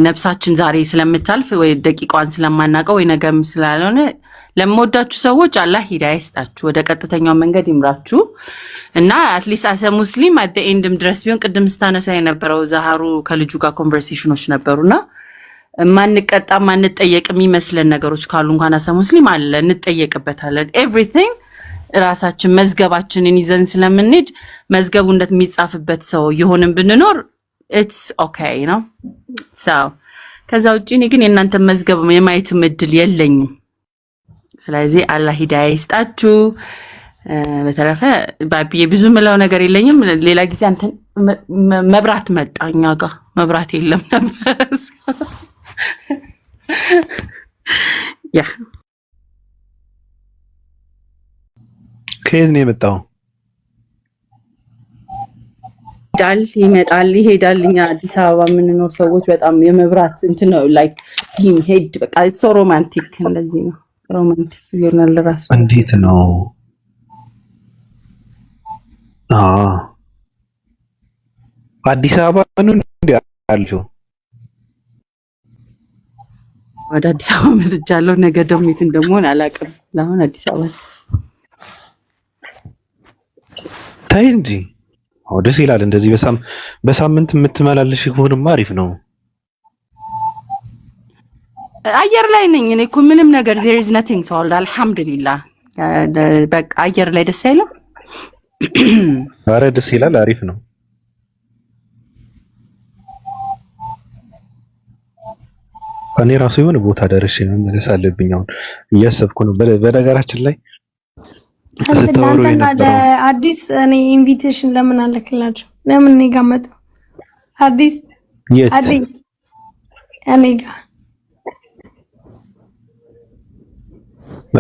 ነፍሳችን ዛሬ ስለምታልፍ ወይ ደቂቃዋን ስለማናቀው ወይ ነገም ስላልሆነ ለምወዳችሁ ሰዎች አላህ ሂዳያ ይስጣችሁ ወደ ቀጥተኛው መንገድ ይምራችሁ እና at least as a muslim at the endም ድረስ ቢሆን ቅድም ስታነሳ የነበረው ዛሃሩ ከልጁ ጋር ኮንቨርሴሽኖች ነበሩና ማንቀጣ ማንጠየቅ የሚመስለን ነገሮች ካሉ እንኳን as a muslim አለ እንጠየቅበታለን everything ራሳችን መዝገባችንን ይዘን ስለምንሄድ መዝገቡ እንደሚጻፍበት ሰው ይሆንም ብንኖር it's okay you know so ከዛ ውጪ እኔ ግን የእናንተ መዝገብ የማየት እድል የለኝም ስለዚህ አላህ ሂዳያ ይስጣችሁ በተረፈ ባቢዬ ብዙ ምለው ነገር የለኝም ሌላ ጊዜ አንተ መብራት መጣኛ ጋር መብራት የለም ነበር ያ ከየት ነው የመጣው ይመጣል ይሄዳል እኛ አዲስ አበባ የምንኖር ሰዎች በጣም የመብራት እንትን ነው ላይክ ዲም ሄድ በቃ ሶ ሮማንቲክ እንደዚህ ነው ሮማንቲክ ይሆናል ራሱ እንዴት ነው አዲስ አበባ ነው እንዴ አልጆ ወደ አዲስ አበባ መጥቻለሁ ነገ ደግሞ የት እንደምሆን አላውቅም ለአሁን አዲስ አበባ ታይ እንጂ ደስ ይላል እንደዚህ በሳምንት የምትመላለሽ ከሆነማ አሪፍ ነው አየር ላይ ነኝ እኔ እኮ ምንም ነገር there is nothing so alhamdulillah በቃ አየር ላይ ደስ አይልም አረ ደስ ይላል አሪፍ ነው እኔ ራሱ የሆነ ቦታ ደርሼ መመለስ አለብኝ አሁን እያሰብኩ ነው በነገራችን ላይ ስተወሩ የነበረው አዲስ እኔ ኢንቪቴሽን ለምን አለክላችሁ ለምን እኔ ጋር መጣ አዲስ እኔ ጋር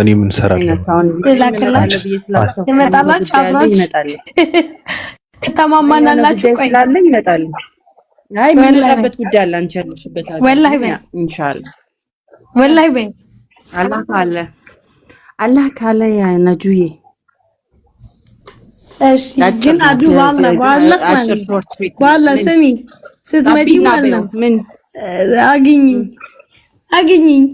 እኔ ምን ሰራለሁ ይመጣላችሁ አብራችሁ ይመጣል ከተማማናላችሁ ቆይ ስላለኝ ይመጣል አይ ምንለበት ጉዳይ አለ አንቺ ያለሽበት ወላሂ በይ ኢንሻአላህ ወላሂ በይ አላህ ካለ ያ ነጁዬ እሺ ግን አዱ ዋላ ስሚ ስትመጪ ማለት ምን አግኝኝ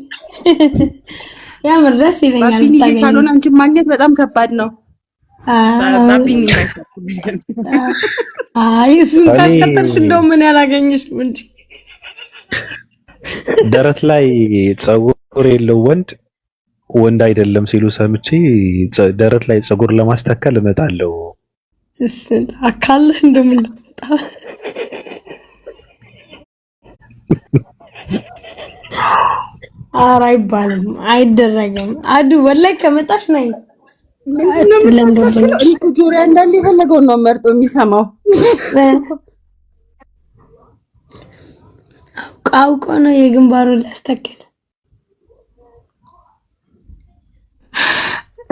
ያምር ደስ ይለኛል ባቢኒ ካልሆነ አንቺ ማግኘት በጣም ከባድ ነው ባቢኒ አይ እሱን ካስከተልሽ እንደው ምን ያላገኝሽም እንጂ ደረት ላይ ጸጉር የለው ወንድ አይደለም ሲሉ ሰምቼ ደረት ላይ ጸጉር ለማስተካከል እመጣለሁ አካል እንደምንመጣ ኧረ አይባልም አይደረግም አዱ ወላሂ ከመጣሽ ነይ ጆሪያ እንዳለ የፈለገው ነው መርጦ የሚሰማው አውቆ ነው የግንባሩን ላስተካከል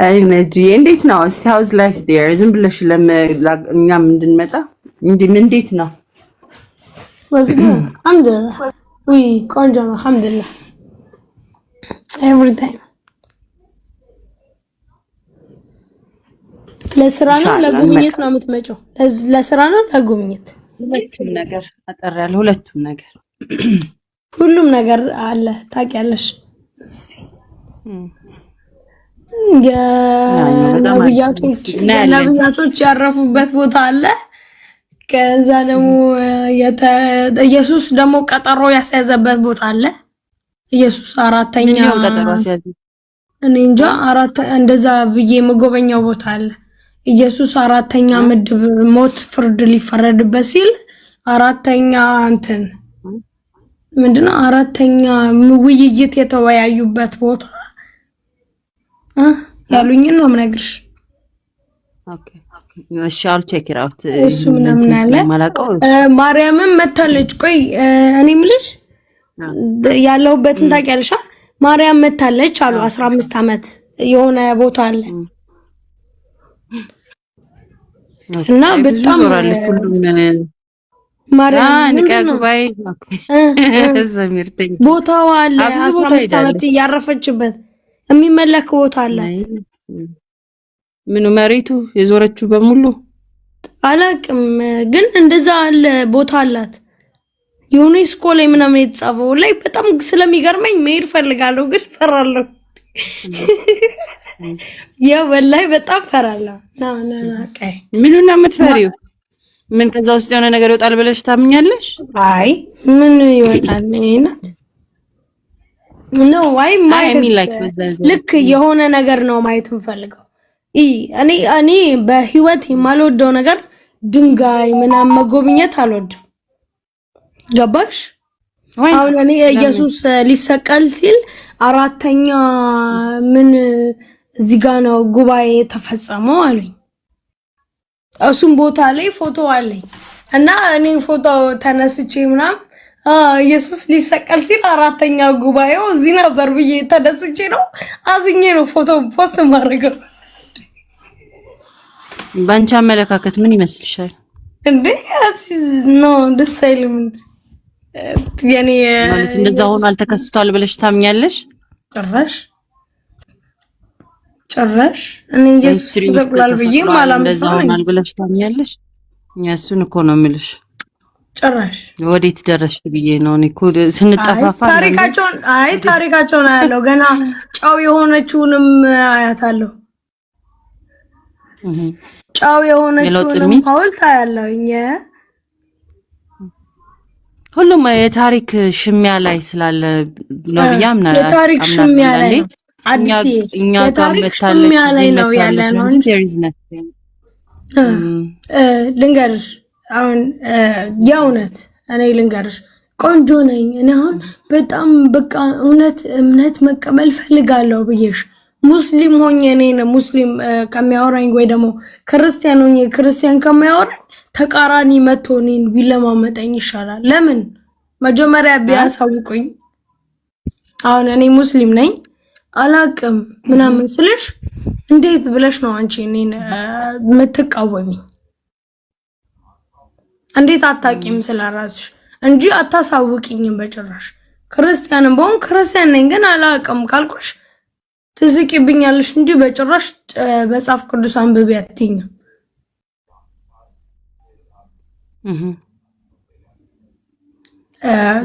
አይ ነጂ እንዴት ነው እስቲ ሃውስ ላይፍ ዴር ዝም ብለሽ ለኛም እንድንመጣ እንዴት ነው ወዝጋ አልሐምዱሊላህ ቆንጆ ነው አልሐምዱሊላህ every time ለስራ ነው ለጉብኝት ነው የምትመጪው? ለስራ ነው ለጉብኝት? ሁለቱም ነገር አጠር ያለ ሁለቱም ነገር ሁሉም ነገር አለ ታውቂያለሽ። ነብያቶች ያረፉበት ቦታ አለ። ከዛ ደግሞ ኢየሱስ ደግሞ ቀጠሮ ያስያዘበት ቦታ አለ። ኢየሱስ አራተኛ ቀጠሮ ያስያዘ እኔ እንጃ እንደዛ ብዬ መጎበኛው ቦታ አለ። ኢየሱስ አራተኛ ምድብ ሞት ፍርድ ሊፈረድበት ሲል አራተኛ እንትን ምንድነው አራተኛ ውይይት የተወያዩበት ቦታ ያሉኝ ነው የምነግርሽ። ኦኬ እሺ አል ቼክ ኢት አውት። እሱ ምናምን አለ። ማርያምም መታለች። ቆይ እኔ ምልሽ ያለውበትን ታውቂያለሽ? ማርያም መታለች አሉ 15 አመት የሆነ ቦታ አለ እና በጣም ማርያም ንቀጉባይ ዘሚርተኝ ቦታው አለ 15 አመት ያረፈችበት የሚመለክ ቦታ አላት። ምኑ መሬቱ የዞረችው በሙሉ አላቅም ግን እንደዛ አለ ቦታ አላት። ዩኔስኮ ላይ ምናምን የተጻፈው ላይ በጣም ስለሚገርመኝ መሄድ ፈልጋለሁ ግን ፈራለሁ። ወላሂ በጣም ፈራለሁ። ቀይ ምኑና የምትፈሪው ምን ከዛ ውስጥ የሆነ ነገር ይወጣል ብለሽ ታምኛለሽ? አይ ምን ይወጣል እናት ነው ወይ ማየት ልክ የሆነ ነገር ነው ማየት እንፈልገው። እኔ በህይወት የማልወደው ነገር ድንጋይ ምናምን መጎብኘት አልወድም። ገባሽ? አሁን እኔ ኢየሱስ ሊሰቀል ሲል አራተኛ ምን እዚህ ጋር ነው ጉባኤ ተፈጸመው አለኝ። እሱም ቦታ ላይ ፎቶ አለኝ እና እኔ ፎቶ ተነስቼ ምናምን ኢየሱስ ሊሰቀል ሲል አራተኛ ጉባኤው እዚህ ነበር ብዬ ተደስቼ ነው አዝኜ ነው ፎቶ ፖስት ማድረገው። ባንቺ አመለካከት ምን ይመስልሻል እንዴ? ነው ደስ አይልም እንዴ? ያኔ ማለት እንደዛ ሆኖ አልተከስቷል ብለሽ ታምኛለሽ? ጭራሽ እኔ ኢየሱስ ተሰቅሏል ብዬ ማላምሰው ብለሽ ታምኛለሽ? እሱን እኮ ነው የምልሽ። ጭራሽ ወዴት ደረስሽ ብዬ ነው እኔ እኮ ስንጠፋፋ ታሪካቸውን አያለው። ገና ጫው የሆነችውንም አያታለሁ። ጫው የሆነችውንም ሐውልት አያለሁኝ። ሁሉም የታሪክ ሽሚያ ላይ ስላለ ነው ብያምና የታሪክ ሽሚያ ላይ ነው። እኛ ጋር ሽሚያ ላይ ነው ያለ ነው እንጂ ልንገርሽ አሁን የእውነት እኔ ልንገርሽ ቆንጆ ነኝ እኔ አሁን በጣም በቃ እምነት መቀበል ፈልጋለሁ ብዬሽ ሙስሊም ሆኜ እኔ ሙስሊም ከሚያወራኝ ወይ ደግሞ ክርስቲያን ሆኜ ክርስቲያን ከሚያወራኝ ተቃራኒ መጥቶ እኔን ቢለማመጠኝ ይሻላል። ለምን መጀመሪያ ቢያሳውቁኝ። አሁን እኔ ሙስሊም ነኝ አላቅም ምናምን ስልሽ እንዴት ብለሽ ነው አንቺ እኔን የምትቃወሚኝ? እንዴት አታቂም ስለራስሽ እንጂ አታሳውቂኝም በጭራሽ። ክርስቲያንም በሆን ክርስቲያን ነኝ ግን አላቅም ካልኩሽ ትዝቂብኛለሽ እንጂ በጭራሽ መጽሐፍ ቅዱስ አንብቢ አትይኝም።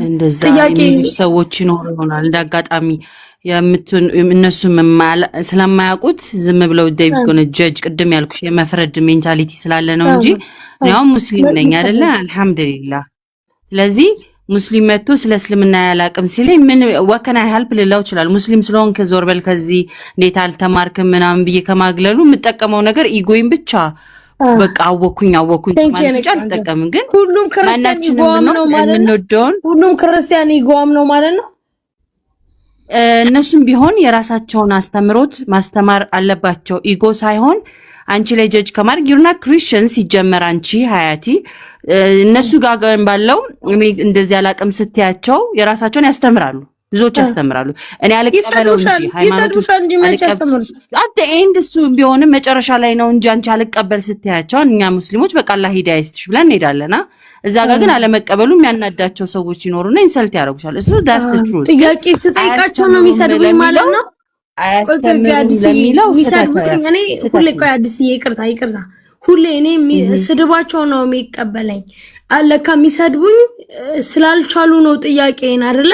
እንደዛ የሚሉ ሰዎች ይኖሩ ይሆናል እንዳጋጣሚ እነሱም ስለማያውቁት ዝም ብለው ዴቪድ ጎነ ጀጅ ቅድም ያልኩሽ የመፍረድ ሜንታሊቲ ስላለ ነው እንጂ ያው ሙስሊም ነኝ አይደለ አልহামዱሊላህ። ስለዚህ ሙስሊም መጥቶ ስለ እስልምና ያላቅም ሲለኝ ምን ወከና ሄልፕ ልለው ይችላል። ሙስሊም ስለሆንክ ዞር በል ከዚህ እንዴት አልተማርክም ምናምን ብዬ ከማግለሉ የምጠቀመው ነገር ኢጎይን ብቻ በቃ አወኩኝ ማለት ብቻ አልጠቀምም። ግን ሁሉም ክርስቲያን ይጓም ነው ማለት ነው። ሁሉም ክርስቲያን ይጓም ነው ማለት ነው። እነሱም ቢሆን የራሳቸውን አስተምሮት ማስተማር አለባቸው። ኢጎ ሳይሆን አንቺ ላይ ጀጅ ከማድረግ you're not Christian ሲጀመር አንቺ ሀያቲ እነሱ ጋር ባለው እንደዚህ አላቅም ስትያቸው የራሳቸውን ያስተምራሉ። ብዙዎች ያስተምራሉ። እኔ አልቀበለው እንጂ ሃይማኖቱ at the end እሱ ቢሆንም መጨረሻ ላይ ነው እንጂ አንቺ አልቀበል ስትያቸው እኛ ሙስሊሞች በቃ አላህ ሂዳያ ይስጥሽ ብለን እንሄዳለና እዛ ጋር ግን አለመቀበሉ የሚያናዳቸው ሰዎች ይኖሩና ኢንሰልት ያደርጉሻል። እሱ that's the truth። ጥያቄ ስጠይቃቸው ነው የሚሰድቡኝ ማለት ነው። አያስተምሩም ለሚለው የሚሰድቡኝ እኔ ሁሌ ቆይ አዲስዬ ይቅርታ ሁሌ እኔ ስድባቸው ነው የሚቀበለኝ አለካ የሚሰድቡኝ ስላልቻሉ ነው ጥያቄን አይደለ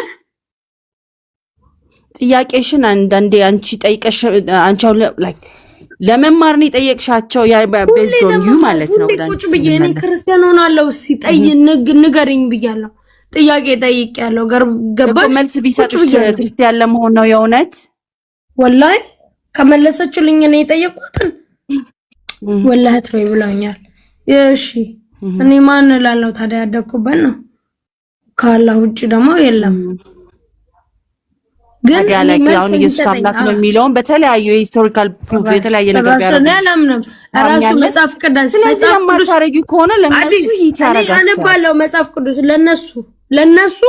ጥያቄሽን አንዳንዴ አንቺ ጠይቀሽ አንቺው ላይክ ለመማር ነው ጠየቅሻቸው ያ ቤዝድ ኦን ዩ ማለት ነው ቁጭ ብዬ እኔ ክርስቲያን ሆናለሁ ሲጠይ ንገሪኝ ብያለሁ ጥያቄ ጠይቄያለሁ ገባሽ መልስ ቢሰጡሽ ክርስቲያን ለመሆን ነው የእውነት ወላሂ ከመለሰችልኝ እኔ ጠየቅኩትን ወላሂ ትበይ ብለውኛል እሺ እኔ ማን እላለሁ ታዲያ ያደኩበት ነው ካላህ ውጪ ደግሞ የለም ግን ያው ኢየሱስ አምላክ ነው የሚለውን በተለያዩ ሂስቶሪካል ፕሩፍ የተለያየ ነገር ቢያረጋግጥ ለምን ራሱ መጽሐፍ ቅዱስ ማታረጊ ከሆነ ለነሱ ይታረጋቸው እኔ ባለው መጽሐፍ ቅዱስ ለነሱ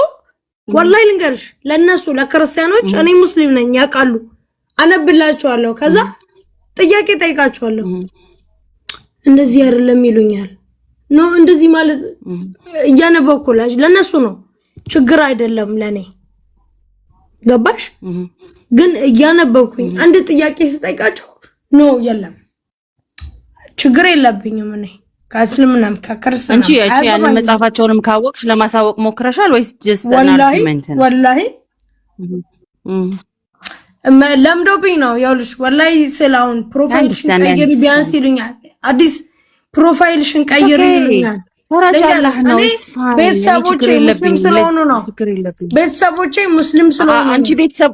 ወላሂ ልንገርሽ ለነሱ ለክርስቲያኖች እኔ ሙስሊም ነኝ ያውቃሉ አነብላቸዋለሁ ከዛ ጥያቄ ጠይቃቸዋለሁ እንደዚህ አይደለም ይሉኛል ኖ እንደዚህ ማለት እያነበብኩላች ለነሱ ነው ችግር አይደለም ለኔ ገባሽ ግን እያነበብኩኝ አንድ ጥያቄ ስጠይቃቸው ኖ የለም ችግር የለብኝም እኔ ከእስልምናም ከክርስቲያናም አንቺ ያንን መጽሐፋቸውንም ካወቅሽ ለማሳወቅ ሞክረሻል ወይስ ጀስት አርጊመንት ነው ወላሂ ለምዶብኝ ነው ያውልሽ ወላሂ ስላውን ፕሮፋይልሽን ቀይሪ ቢያንስ ይሉኛል አዲስ ፕሮፋይልሽን ቀይሪ ይሉኛል ተራጃላህ ነው ቤተሰቦቼ ሙስሊም ስለሆኑ ነው ቤተሰቦቼ ሙስሊም ስለሆኑ አንቺ ቤተሰብ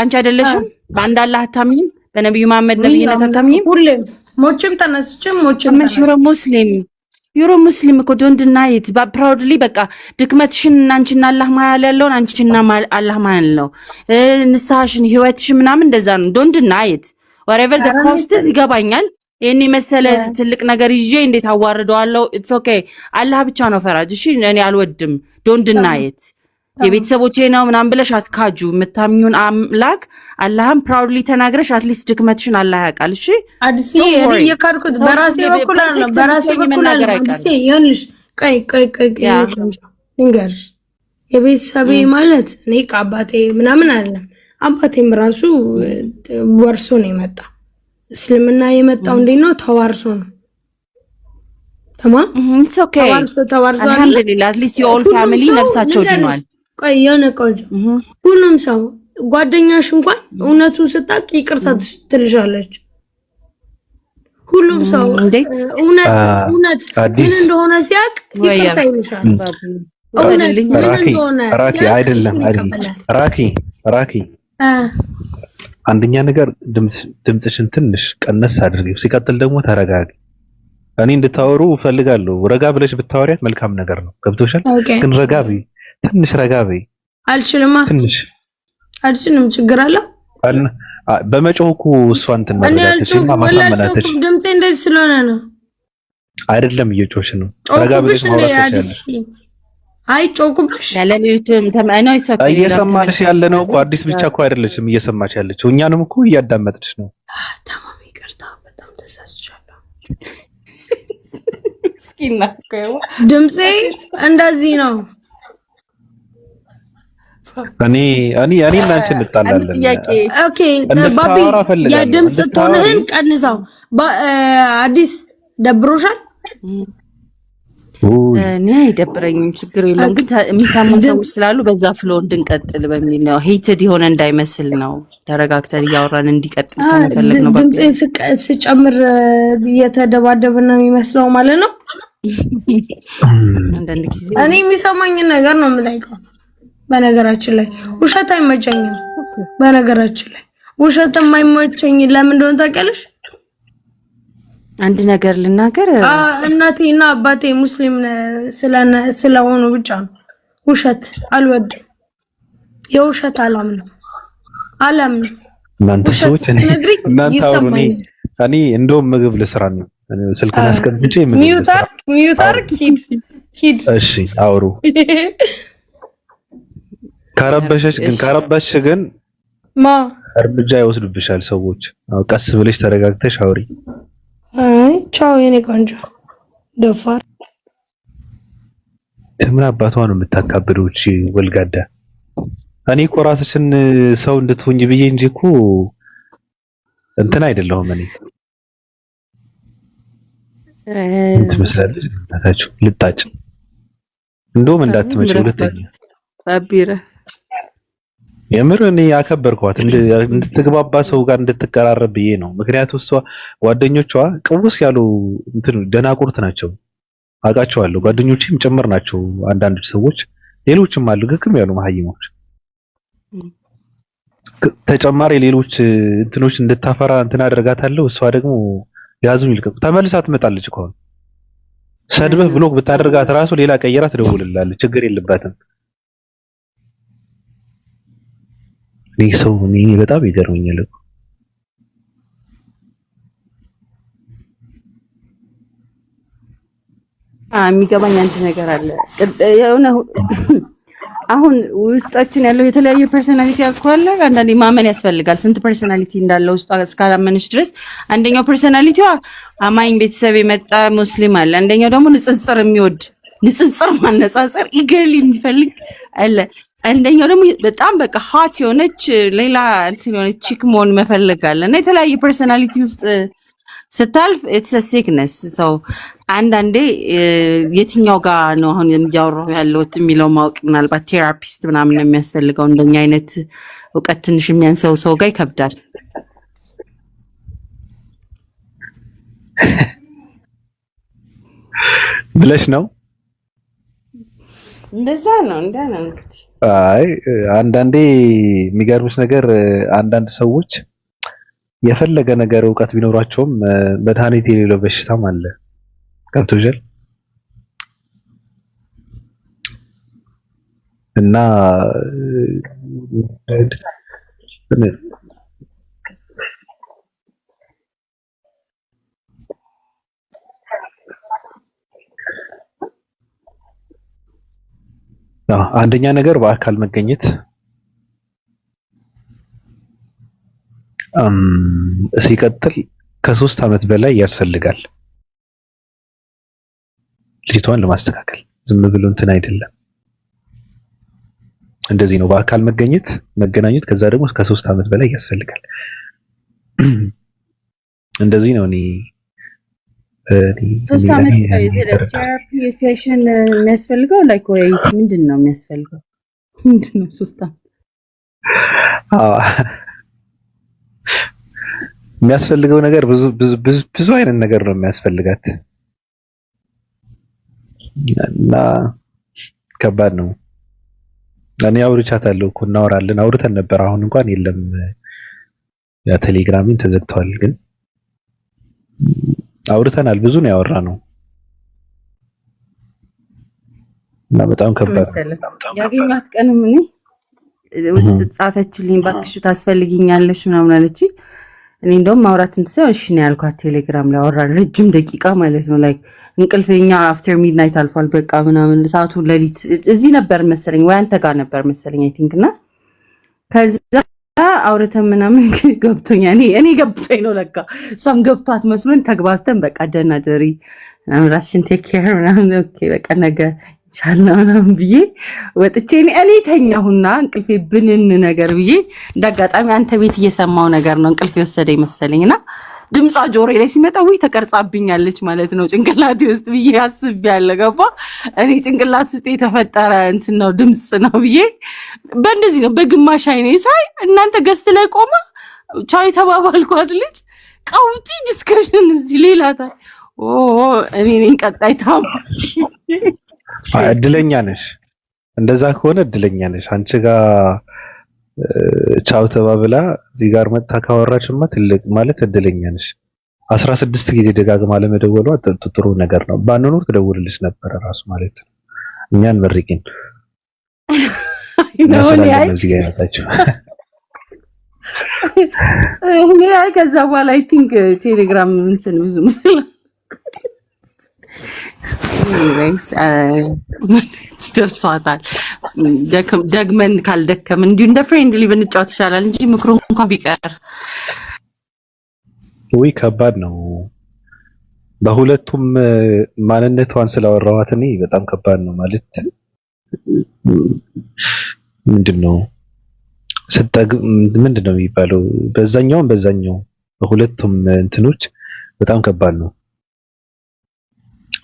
አንቺ አይደለሽም በአንድ አላህ አታምኚም በነብዩ መሐመድ ነብይነት አታምኚም ሁሌም ሞችም ተነስችም ዩሮ ሙስሊም እኮ ዶንት ዲናይ ኢት ፕራውድሊ በቃ ድክመትሽን አንቺና አላህ ማያል ያለውን አንቺና አላህ ማያል ነው ንሳሽን ህይወትሽን ምናምን እንደዛ ነው ዶንት ዲናይ ኢት whatever the cost is ይገባኛል የኔ መሰለ ትልቅ ነገር ይዤ እንዴት አዋርደዋለሁ ኢትስ ኦኬ አላህ ብቻ ነው ፈራጅ እሺ እኔ አልወድም ዶንት ዲናይ ኢት የቤተሰቦቼ ነው ምናምን ብለሽ አትካጁ የምታምኙን አምላክ አላህም ፕራውድሊ ተናግረሽ አትሊስት ድክመትሽን አላህ ያውቃል እሺ አዲስ እኔ የካድኩት በራሴ በኩል አይደለም በራሴ በኩል አይደለም አዲስ ይኸውልሽ ቀይ ልንገርሽ የቤተሰቤ ማለት እኔ ከአባቴ ምናምን አይደለም አባቴም ራሱ ወርሶ ነው የመጣ እስልምና የመጣው እንዴት ነው ተዋርሶ ነው ተማም ኢትስ ኦኬ ተዋርሶ አልহামዱሊላህ አትሊስት ዩ ኦል ፋሚሊ ነፍሳቸው ድኗል ቆይ የሆነ ቆንጆ ሁሉም ሰው ጓደኛሽ እንኳን እውነቱን ስታቅ ይቅርታ ትልሻለች ሁሉም ሰው እውነት ምን እንደሆነ ሲያቅ ይቅርታ ይልሻል እውነት ምን እንደሆነ ራኪ አይደለም ራኪ አንደኛ ነገር ድምጽሽን ትንሽ ቀነስ አድርጊው ሲቀጥል ደግሞ ተረጋጊ እኔ እንድታወሩ ፈልጋለሁ ረጋ ብለሽ ብታወሪያት መልካም ነገር ነው ገብቶሻል ግን ረጋቢ ትንሽ ረጋቢ አልችልም ችግር አለ በመጮህኩ እሷን ተናገረችና ማሳመናተች ድምጼ እንደዚህ ስለሆነ ነው አይደለም እየጮሽ ነው ረጋ ብለሽ ማውራት አይ ጮኩብሽ ያለልቱም ተማናው ይሰከለ እየሰማሽ ያለ ነው እኮ አዲስ ብቻ እኮ አይደለችም እየሰማች ያለችው እኛንም እኮ እያዳመጥሽ ነው ተማም ይቅርታ በጣም ተሳስቻለሁ እስኪና ድምጼ እንደዚህ ነው እኔ እናንቺ እንጣላለን ኦኬ ባቢ የድምጽ ቶንህን ቀንሳው አዲስ ደብሮሻል እኔ አይደብረኝም ችግር የለም ግን የሚሰሙን ሰዎች ስላሉ በዛ ፍሎ እንድንቀጥል በሚል ነው ሄትድ የሆነ እንዳይመስል ነው ተረጋግተን እያወራን እንዲቀጥል ከመፈለግ ነው ድምጼ ስጨምር እየተደባደብና የሚመስለው ማለት ነው አንዳንድ ጊዜ እኔ የሚሰማኝ ነገር ነው የምጠይቀው በነገራችን ላይ ውሸት አይመቸኝም በነገራችን ላይ ውሸት የማይመቸኝ ለምን እንደሆነ ታውቂያለሽ አንድ ነገር ልናገር እናቴና አባቴ ሙስሊም ስለሆኑ ብቻ ነው ውሸት አልወድም የውሸት አላምንም እናንተ ሰዎች እኔ እንደውም ምግብ ልስራ ነው ስልኩን አስቀምጬ ሚውታር ሂድ እሺ አውሩ ካረበሽ ግን እርምጃ ይወስዱብሻል ሰዎች ቀስ ብለሽ ተረጋግተሽ አውሪ አይ ቻው የኔ ቆንጆ ደፋር ምን አባቷ ነው የምታካብደው እቺ ወልጋዳ እኔ እኮ ራስሽን ሰው እንድትሆኝ ብዬ እንጂ እኮ እንትን አይደለሁም። እኔ ትመስላለች እናታችሁ ልጣጭ እንደውም እንዳትመጪ ሁለተኛ አቢረ የምር እኔ ያከበርኳት እንድትግባባ ሰው ጋር እንድትቀራረብ ብዬ ነው። ምክንያቱም እሷ ጓደኞቿ ቅውስ ያሉ እንትን ደናቁርት ናቸው አውቃቸዋለሁ። ጓደኞቼም ጭምር ናቸው አንዳንድ ሰዎች፣ ሌሎችም አሉ ግግም ያሉ መሀይሞች። ተጨማሪ ሌሎች እንትኖች እንድታፈራ እንትን አደርጋታለሁ። እሷ ደግሞ ያዙኝ ልቀቁ ተመልሳ ትመጣለች እኮ ሰድበህ ብሎክ ብታደርጋት ራሱ ሌላ ቀየራ ትደውልላለች። ችግር የለባትም። እኔ በጣም ይገርመኛል እኮ የሚገባኝ አንድ ነገር አለ። የሆነ አሁን ውስጣችን ያለው የተለያየ ፐርሰናሊቲ አልኳለ። አንዳንዴ ማመን ያስፈልጋል ስንት ፐርሰናሊቲ እንዳለው ውስጧ እስካላመንሽ ድረስ። አንደኛው ፐርሰናሊቲዋ አማኝ ቤተሰብ የመጣ ሙስሊም አለ። አንደኛው ደግሞ ንጽጽር የሚወድ ንጽጽር ማነጻጸር ኢገርሊ የሚፈልግ አለ። አንደኛው ደግሞ በጣም በቃ ሀት የሆነች ሌላ እንትን የሆነች ቺክ መሆን መፈለግ አለ። እና የተለያየ ፐርሰናሊቲ ውስጥ ስታልፍ ኢትስ አ ሲክነስ ሰው አንዳንዴ የትኛው ጋር ነው አሁን እያወራሁ ያለሁት የሚለው ማወቅ ምናልባት ቴራፒስት ምናምን ነው የሚያስፈልገው። እንደኛ አይነት እውቀት ትንሽ የሚያንሰው ሰው ጋር ይከብዳል። ብለሽ ነው እንደዛ ነው እንግዲህ። አይ አንዳንዴ የሚገርምሽ ነገር አንዳንድ ሰዎች የፈለገ ነገር እውቀት ቢኖራቸውም መድኃኒት የሌለው በሽታም አለ። ገብቶሻል? እና አንደኛ ነገር በአካል መገኘት፣ ሲቀጥል ከ3 ዓመት በላይ ያስፈልጋል ልጅቷን ለማስተካከል። ዝም ብሎ እንትን አይደለም። እንደዚህ ነው በአካል መገናኘት፣ ከዛ ደግሞ ከ3 ዓመት በላይ ያስፈልጋል። እንደዚህ ነው። እኔ 3 ዓመት ቴራፒ ሴሽን የሚያስፈልገው ላይክ ወይስ ምንድን ነው የሚያስፈልገው? ምንድን ነው 3 ዓመት? የሚያስፈልገው ነገር ብዙ አይነት ነገር ነው የሚያስፈልጋት እና ከባድ ነው። እኔ አውርቻታለሁ እኮ እናወራለን፣ አውርተን ነበር። አሁን እንኳን የለም ያ ቴሌግራሚን ተዘግቷል፣ ግን አውርተናል። ብዙ ነው ያወራነው እና በጣም ከባድ ነው። ያገኛት ቀንም እኔ ውስጥ ጻፈችልኝ፣ እባክሽ ታስፈልጊኛለሽ ምናምን አለችኝ። እኔ እንደውም ማውራት እንትሰው እሺ ነው ያልኳት። ቴሌግራም ላይ አወራን ረጅም ደቂቃ ማለት ነው። ላይክ እንቅልፍኛ አፍተር ሚድናይት አልፏል በቃ ምናምን ሰዓቱ ሌሊት እዚህ ነበር መሰለኝ ወይ አንተ ጋር ነበር መሰለኝ አይ ቲንክ። እና ከዛ አውርተን ምናምን ገብቶኛል። እኔ ገብቶኝ ነው ለካ እሷም ገብቷት መስሎኝ ተግባብተን በቃ ደህና ደሪ ራስሽን ቴክ ኬር ምናምን ኦኬ በቃ ነገ ቻልናም ብዬ ወጥቼ እኔ ተኛሁና እንቅልፌ ብንን ነገር ብዬ እንዳጋጣሚ አንተ ቤት እየሰማው ነገር ነው እንቅልፌ ወሰደኝ መሰለኝና ድምጿ ጆሮዬ ላይ ሲመጣ ወይ ተቀርጻብኛለች ማለት ነው ጭንቅላቴ ውስጥ ብዬ አስቤያለሁ። ገባ እኔ ጭንቅላት ውስጥ የተፈጠረ እንትን ነው ድምጽ ነው ብዬ በእንደዚህ ነው በግማሽ አይኔ ሳይ እናንተ ገስት ላይ ቆማ ቻው የተባባልኳት ልጅ ቀውጢ ዲስከሽን እዚህ ሌላታ እኔ ነኝ ቀጣይ ታማሽ። እድለኛ ነሽ። እንደዛ ከሆነ እድለኛ ነሽ። አንቺ ጋር ቻው ተባብላ እዚህ ጋር መጣ ካወራችማ ትልቅ ማለት እድለኛ ነሽ። 16 ጊዜ ደጋግማ ለመደወሏ ጥሩ ነገር ነው። ባንኖር ትደውልልሽ ነበር ራሱ ማለት ነው። እኛን መርቂን አይ ከዛ በኋላ አይ ቲንክ ቴሌግራም እንትን ብዙ ምስል ደርሷታል። ደግመን ካልደከምን እንዲሁ እንደ ፍሬንድሊ ብንጫወት ይሻላል እንጂ ምክሩ እንኳን ቢቀር ወይ ከባድ ነው። በሁለቱም ማንነቷን ስላወራኋት እኔ በጣም ከባድ ነው ማለት ምንድነው ስጠግ ምንድነው የሚባለው በዛኛው በሁለቱም እንትኖች በጣም ከባድ ነው።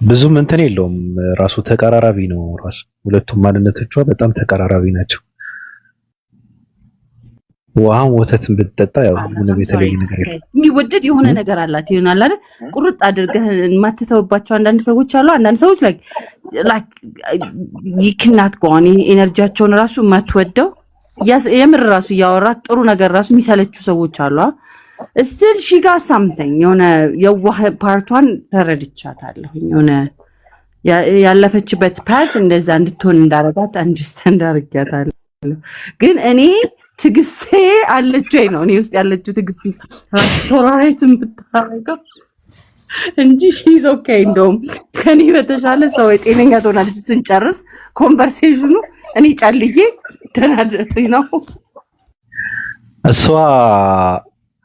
ብዙም እንትን የለውም ራሱ ተቀራራቢ ነው። ራሱ ሁለቱም ማንነቶቿ በጣም ተቀራራቢ ናቸው። ውሃም ወተትን ብትጠጣ ያው ምንም የተለየ ነገር የለም። የሚወደድ የሆነ ነገር አላት ይሆናል አይደል? ቁርጥ አድርገህ የማትተውባቸው አንዳንድ ሰዎች አሉ። አንዳንድ ሰዎች like ይክናት ከሆነ ኤነርጂያቸውን ራሱ የማትወደው የምር ራሱ እያወራት ጥሩ ነገር ራሱ የሚሰለቹ ሰዎች አሉ። እስቲል ሺ ጋር ሳምቲንግ የሆነ የዋህ ፓርቷን ተረድቻታለሁ። የሆነ ያለፈችበት ፓርት እንደዛ እንድትሆን እንዳረጋት አንደርስታንድ አድርጊያታለሁ። ግን እኔ ትግስቴ አለች ወይ ነው እኔ ውስጥ ያለችው ትግስቴ ቶለሬት የምታረገው እንጂ ሺዝ ኦኬ። እንደውም ከኔ በተሻለ ሰው ጤነኛ ትሆናለች። ስንጨርስ ኮንቨርሴሽኑ እኔ ጫልዬ ተናደሪ ነው እሷ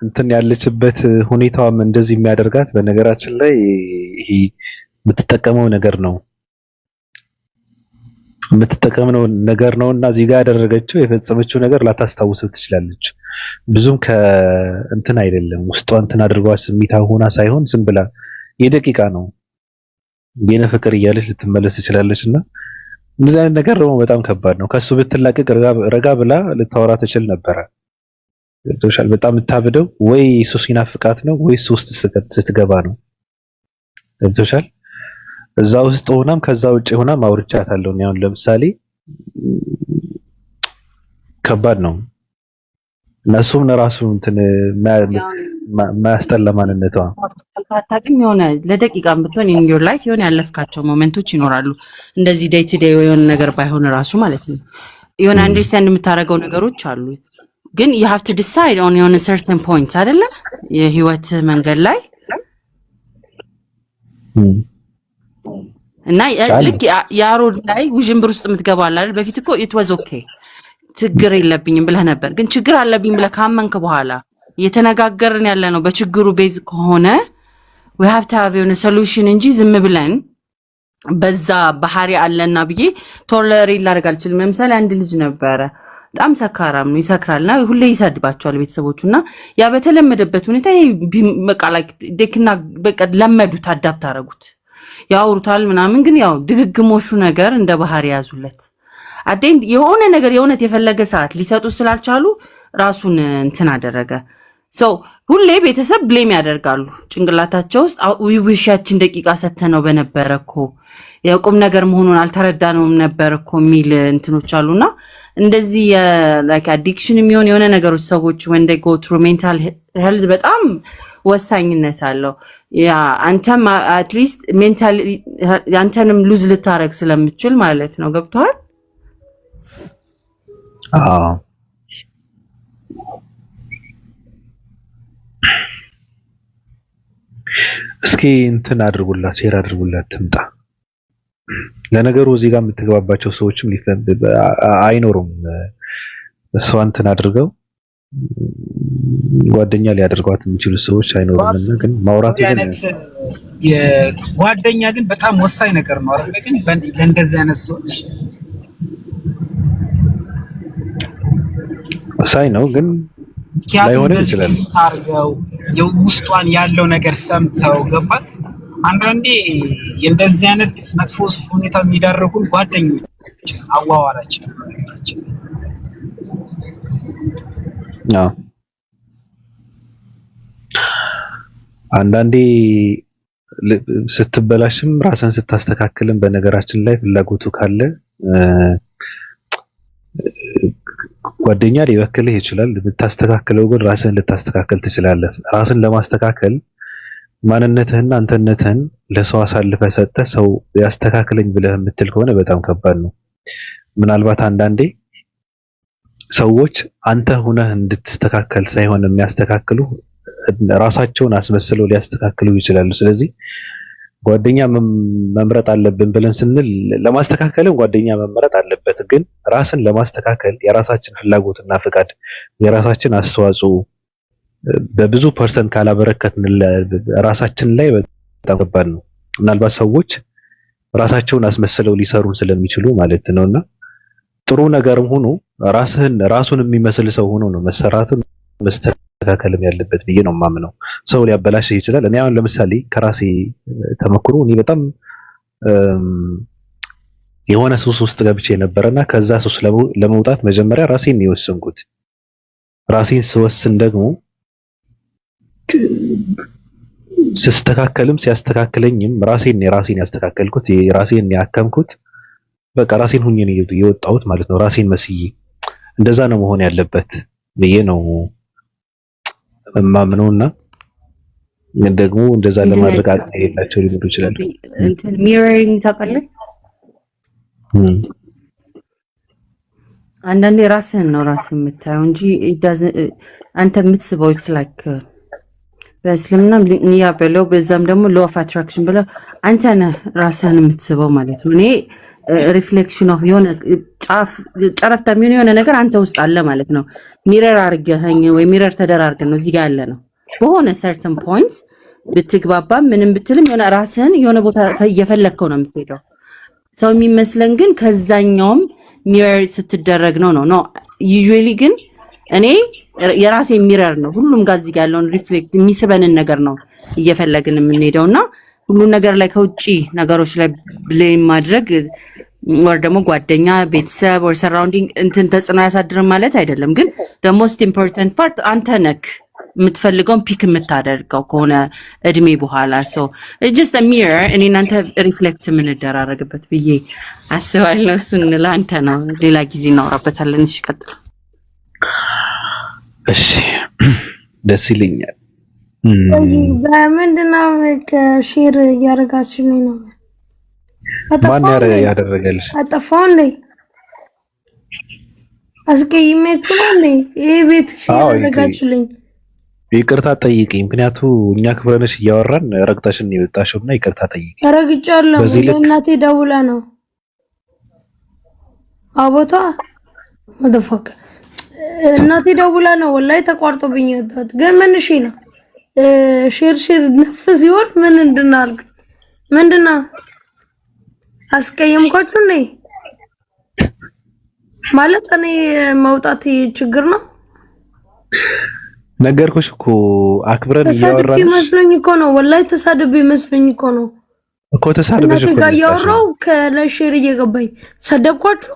እንትን ያለችበት ሁኔታውም እንደዚህ የሚያደርጋት በነገራችን ላይ ይሄ የምትጠቀመው ነገር ነውና እዚህ ጋር ያደረገችው የፈጸመችው ነገር ላታስታውሰው ትችላለች። ብዙም ከእንትን አይደለም ውስጧ እንትን አድርጓት ስሜታዊ ሆና ሳይሆን ዝም ብላ የደቂቃ ነው የነ ፍቅር እያለች ልትመለስ ትችላለችና እንደዚህ አይነት ነገር ደግሞ በጣም ከባድ ነው። ከሱ ብትላቀቅ ረጋ ብላ ልታወራ ትችል ነበረ። ቶሻል በጣም የምታብደው ወይ ሱስ ይናፍቃት ነው ወይ ውስጥ ስትገባ ነው። ቶሻል እዛ ውስጥ ሆናም ከዛ ውጪ ሆናም አውርቻታለሁ። አሁን ለምሳሌ ከባድ ነው። እነሱም ለራሱ እንትን ማያስጠላ ማንነቷ አታውቅም። የሆነ ለደቂቃም ብትሆን ኢን ዮር ላይፍ የሆነ ያለፍካቸው ሞመንቶች ይኖራሉ። እንደዚህ ዴይ ቱ ዴይ የሆነ ነገር ባይሆን ራሱ ማለት ነው የሆነ አንደርስታንድ የምታደርገው ነገሮች አሉ። ግን you have to decide on የሆነ certain points አይደለ የህይወት መንገድ ላይ እና ልክ ያሮድ ላይ ውዥንብር ውስጥ የምትገባው አይደል? በፊት እኮ it was okay ችግር የለብኝም ብለህ ነበር። ግን ችግር አለብኝ ብለህ ካመንክ በኋላ እየተነጋገርን ያለ ነው በችግሩ ቤዝ ከሆነ we have to have የሆነ solution እንጂ ዝም ብለን በዛ ባህሪ አለና ብዬ ቶለሬት ላደርግ አልችልም። ለምሳሌ አንድ ልጅ ነበረ በጣም ሰካራም ነው ይሰክራልና ሁሌ ይሰድባቸዋል ቤተሰቦቹና ያ በተለመደበት ሁኔታ በቃ like ደክና በቃ ለመዱት አዳፕት አደረጉት ያወሩታል ምናምን። ግን ያው ድግግሞሹ ነገር እንደ ባህሪ ያዙለት አዴን የሆነ ነገር የሆነት የፈለገ ሰዓት ሊሰጡ ስላልቻሉ ራሱን እንትን አደረገ። ሶ ሁሌ ቤተሰብ ብሌም ያደርጋሉ ጭንቅላታቸው ውስጥ ዊዊሻችን ደቂቃ ሰተነው በነበረኮ የቁም ነገር መሆኑን አልተረዳነውም ነበርኮ ሚል እንትኖች አሉና እንደዚህ like addiction የሚሆን የሆነ ነገሮች ሰዎች when they go through mental health በጣም ወሳኝነት አለው። ያ አንተም at least mentally አንተንም ሉዝ ልታረግ ስለምችል ማለት ነው። ገብቷል? አዎ እስኪ እንትን አድርጉላት ሼር አድርጉላት ትምጣ። ለነገሩ እዚህ ጋር የምትገባባቸው ሰዎችም አይኖሩም። እሷ እንትን አድርገው ጓደኛ ሊያደርጓት የሚችሉ ሰዎች አይኖሩምና ግን ማውራት ግን የጓደኛ ግን በጣም ወሳኝ ነገር ነው አይደል? ግን ለእንደዚህ አይነት ሰዎች ወሳኝ ነው ግን ላይሆን ይችላል። ታርገው የውስጧን ያለው ነገር ሰምተው ገባት። አንዳንዴ የእንደዚህ አይነት መጥፎ ሁኔታ የሚዳረጉን ጓደኞች አዋዋላችን ነገራችን ነው። አንዳንዴ ስትበላሽም ራስን ስታስተካክልም በነገራችን ላይ ፍላጎቱ ካለ ጓደኛ ሊወክልህ ይችላል። ብታስተካክለው ግን ራስን ልታስተካክል ትችላለህ። ራስን ለማስተካከል ማንነትህና አንተነትህን ለሰው አሳልፈህ ሰጥተህ ሰው ያስተካክለኝ ብለህ የምትል ከሆነ በጣም ከባድ ነው። ምናልባት አንዳንዴ ሰዎች አንተ ሆነህ እንድትስተካከል ሳይሆን የሚያስተካክሉ ራሳቸውን አስመስለው ሊያስተካክሉ ይችላሉ። ስለዚህ ጓደኛ መምረጥ አለብን ብለን ስንል ለማስተካከልም ጓደኛ መምረጥ አለበት። ግን ራስን ለማስተካከል የራሳችን ፍላጎትና ፍቃድ የራሳችን አስተዋጽኦ በብዙ ፐርሰንት ካላበረከትን ራሳችን ላይ በጣም ከባድ ነው። ምናልባት ሰዎች ራሳቸውን አስመስለው ሊሰሩን ስለሚችሉ ማለት ነውና ጥሩ ነገርም ሆኖ ራሱን የሚመስል ሰው ሆኖ ነው መሰራቱን መስተካከልም ያለበት ብዬ ነው የማምነው። ሰው ሊያበላሽ ይችላል። እኔ አሁን ለምሳሌ ከራሴ ተመክሮ እኔ በጣም የሆነ ሱስ ውስጥ ገብቼ ነበርና ከዛ ሱስ ለመውጣት መጀመሪያ ራሴን የወሰንኩት። ራሴን ስወስን ደግሞ ሲስተካከልም ሲያስተካክለኝም ራሴን ያስተካከልኩት ራሴን ያከምኩት በቃ ራሴን ሁኜ ነው የወጣሁት ማለት ነው። ራሴን መስዬ እንደዛ ነው መሆን ያለበት ብዬ ነው እማምነውና ደግሞ እንደዛ ለማድረግ አቅም የሌላቸው ሊኖሩ ይችላሉ። እንትን ሚረሪንግ ታውቃለህ? አንዳንዴ ራስህን ነው ራስህ የምታየው እንጂ አንተ የምትስበው ኢትስ ላይክ በእስልምናም ንያ በለው በዛም ደግሞ ሎ ኦፍ አትራክሽን ብለው አንተ ነህ ራስህን የምትስበው ማለት ነው። እኔ ሪፍሌክሽን ኦፍ የሆነ ጨረፍታ የሚሆን የሆነ ነገር አንተ ውስጥ አለ ማለት ነው። ሚረር አድርገኸኝ ወይ ሚረር ተደራርገን ነው እዚህ ጋር ያለ ነው። በሆነ ሰርተን ፖይንትስ ብትግባባ ምንም ብትልም የሆነ ራስህን የሆነ ቦታ እየፈለግከው ነው የምትሄደው። ሰው የሚመስለን ግን ከዛኛውም ሚረር ስትደረግ ነው ዩዥዋሊ ግን እኔ የራሴ ሚረር ነው ሁሉም ጋር እዚህ ጋር ያለውን ሪፍሌክት የሚስበንን ነገር ነው እየፈለግን የምንሄደውና ሁሉ ነገር ላይ ከውጪ ነገሮች ላይ ብሌም ማድረግ ወር ደግሞ ጓደኛ ቤተሰብ ወር ሰራውንዲንግ እንትን ተጽዕኖ ያሳድርም ማለት አይደለም። ግን the most important part አንተ ነክ የምትፈልገውን ፒክ የምታደርገው ከሆነ እድሜ በኋላ just a mirror እኔ እናንተ ሪፍሌክት የምንደራረግበት ብዬ አስባለሁ። እሱን ለአንተ ነው ሌላ ጊዜ እናወራበታለን። እሺ ቀጥል። እሺ ደስ ይለኛል። በምንድነው ሼር እያደረጋችሁልኝ ነው? ማን ያደረገልሽ? አጠፋው እንዴ? አስቀይሜችሁ ነው እንዴ? ይሄ ቤት ሼር ያደረጋችሁልኝ ይቅርታ ጠይቂኝ። ምክንያቱ እኛ ክብረነሽ እያወራን ረግጣሽን የወጣሽውና ይቅርታ ጠይቂኝ። ረግጫለሁ። እናቴ ደውላ ነው አቦታ መደፈቅ እናቴ ደውላ ነው ወላሂ ተቋርጦብኝ ወጣት። ግን ምን እሺ ነው ሼር ነፍ ሲሆን ምን እንድናርግ ምንድነው አስቀየምኳችሁ ነኝ ማለት እኔ መውጣት ችግር ነው። ነገርኩሽ እኮ አክብረን እያወራን ተሳድቤ መስሎኝ እኮ ነው ወላሂ ተሳድቤ መስሎኝ እኮ ነው እኮ ተሳድበሽ እኮ ነው ያወራው ከለሼር እየገባኝ ሰደብኳችሁ።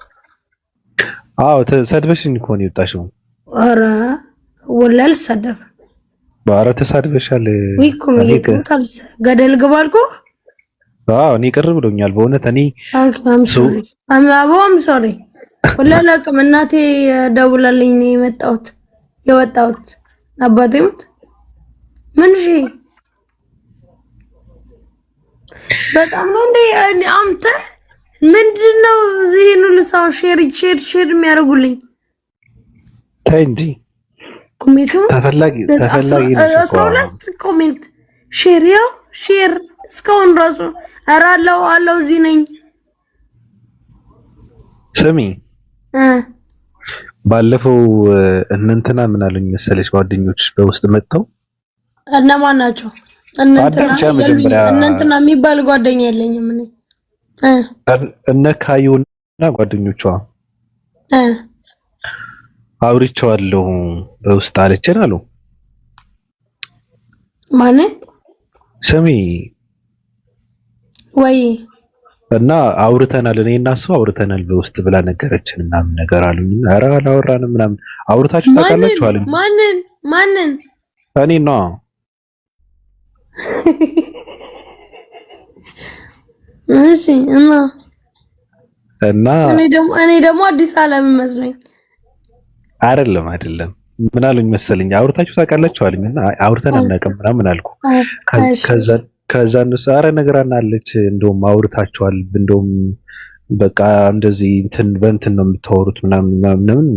አዎ ተሳድበሽኝ እኮ ነው የወጣሽው። ኧረ ወላሂ አልሰደብም። ባረ ተሳድበሻል። ወይኩም ይጥምታልስ ገደል ገባልኩ። አዎ እኔ ቅር ብሎኛል በእውነት እኔ አም ሶሪ ወላሂ ለቅም እናቴ ደውላልኝ ነው የወጣሁት አባቴ ሞት ምን እሺ በጣም ነው እንዴ አንተ ምንድነው እዚህን ሁሉ ሰው ሼር የሚያደርጉልኝ? ተይ እንጂ ኮሜንቱ ተፈላጊ 12 ኮሜንት ሼር እስካሁን ራሱ ኧረ አለው እዚህ ነኝ። ስሚ ባለፈው እንንትና ምን አሉኝ መሰለሽ ጓደኞች በውስጥ መጥተው እነማን ናቸው? እንንትና የሚባል ጓደኛ የለኝም እኔ እነ ካዩና ጓደኞቿ አውርቼዋለሁ በውስጥ አለችን አሉ። ማን ስሚ ወይ እና አውርተናል እኔና እሱ አውርተናል በውስጥ ብላ ነገረችን ምናምን ነገር አሉኝ። ኧረ አላወራንም ምናምን አውርታችሁ ታውቃላችሁ አሉኝ። ማንን እኔ ነው እሺ እና እኔ ደግሞ አዲስ ዓለም መስሎኝ አይደለም ምን አሉኝ መሰለኝ አውርታችሁ ታውቃላችሁ አሉኝ። እና አውርተን አናውቅም ምናምን አልኩ። ከዛ እነሱ ኧረ ነገራና አለች እንደውም አውርታችኋል እንደውም በቃ እንደዚህ በእንትን ነው የምታወሩት ምናምን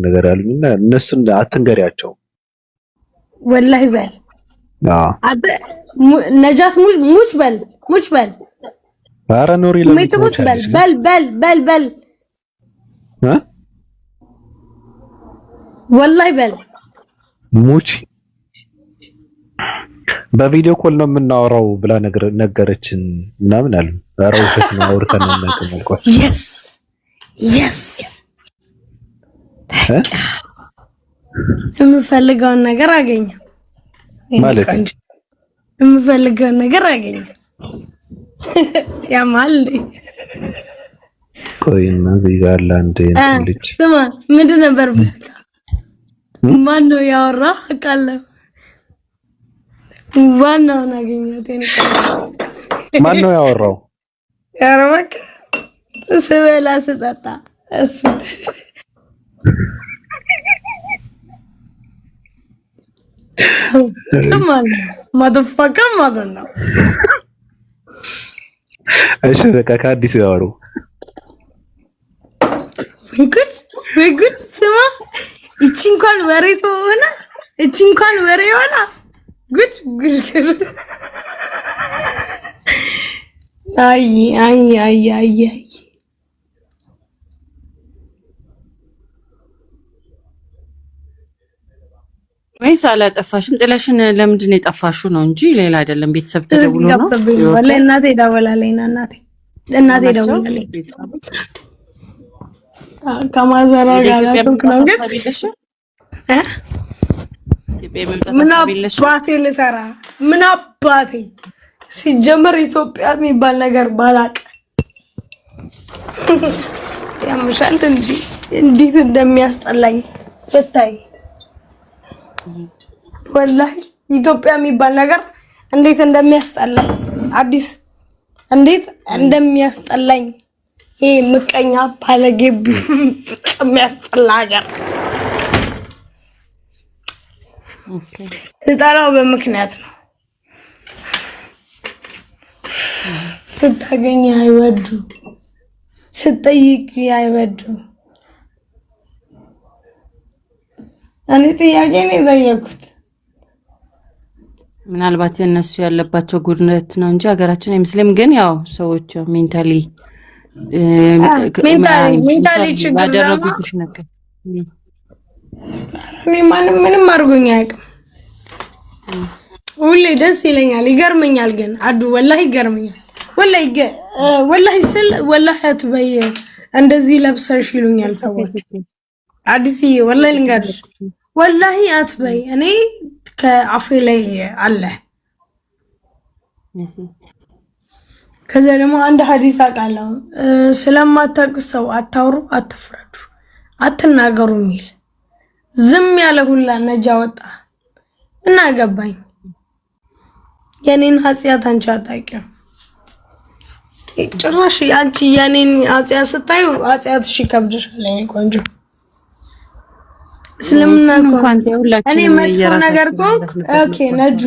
ነገር አሉኝና እነሱን አትንገሪያቸው ወላሂ በል ነጃት ሙች በል ኧረ ኖሪ ለምትሞት በል ወላሂ በል ሙች በቪዲዮ ኮል ነው የምናወራው ብላ ነገረችን ምናምን አሉ። ኧረ ውሸት ነው አውርተን እናቀመልኳት። yes የምፈልገውን ነገር አገኘ ማለት የምፈልገውን ነገር አገኘ ያማል ቆይና እዚህ ጋር ላንድ ልጅ ስማ ምንድን ነበር በቃ ማን ነው ያወራ አቃለው ዋናው አገኘሁት ማን ነው ያወራው ያረበክ ስበላ ስጠጣ እሱ ከማን ማደፋከር ማለት ነው እሺ በቃ ከአዲስ ያወሩ ወይጉድ ስማ እቺ እንኳን ወሬት ሆነ እቺ እንኳን ወሬ ሆነ ጉድ አይ ወይስ አላጠፋሽም? ጥለሽን ለምንድን ነው የጠፋሽው ነው እንጂ ሌላ አይደለም። ቤተሰብ ተደውሎ ነው ወላሂ እናቴ ደወላለኝ እናቴ ደወላለኝ ከማዘራ ጋር ነው ግን ምን አባቴ ልሰራ ምን አባቴ ሲጀመር ኢትዮጵያ የሚባል ነገር ባላቅ ያምሻል እንዴት እንደሚያስጠላኝ ብታይ ወላሂ ኢትዮጵያ የሚባል ነገር እንዴት እንደሚያስጠላኝ አዲስ እንዴት እንደሚያስጠላኝ ይሄ ምቀኛ ባለጌ የሚያስጠላ ሀገር ስጠራው በምክንያት ነው። ስታገኝ አይወዱ ስጠይቅ አይወዱ እኔ ጥያቄ ነው የጠየኩት። ምናልባት የነሱ ያለባቸው ጉድለት ነው እንጂ ሀገራችን አይመስልም። ግን ያው ሰዎች ሜንታሊ ችግር ያደረጉሽ ነገር እኔ ምንም አድርጎኝ አያውቅም። ሁሌ ደስ ይለኛል ይገርመኛል። ግን አዱ ወላሂ ይገርመኛል ወላሂ ስል ወላሂ አትበይ እንደዚህ ለብሰሽ ይሉኛል ሰዎች። አዲስዬ ወላሂ ልንገርሽ ወላሂ አትበይ እኔ ከአፌ ላይ አለ። ከዛ ደግሞ አንድ ሐዲስ አውቃለሁ ስለማታውቁ ሰው አታውሩ፣ አትፍረዱ፣ አትናገሩ የሚል ዝም ያለ ሁላ ነጃ ወጣ እና ገባኝ። የኔን ኃጢአት አንቺ አታውቂም። ጭራሽ አንቺ የኔን ኃጢአት ስታዩ ኃጢአትሽ ይከብድሻል። እኔ ቆንጆ እስልምና እንኳን እኔ መጥፎ ነገር ኮንክ ኦኬ ነጁ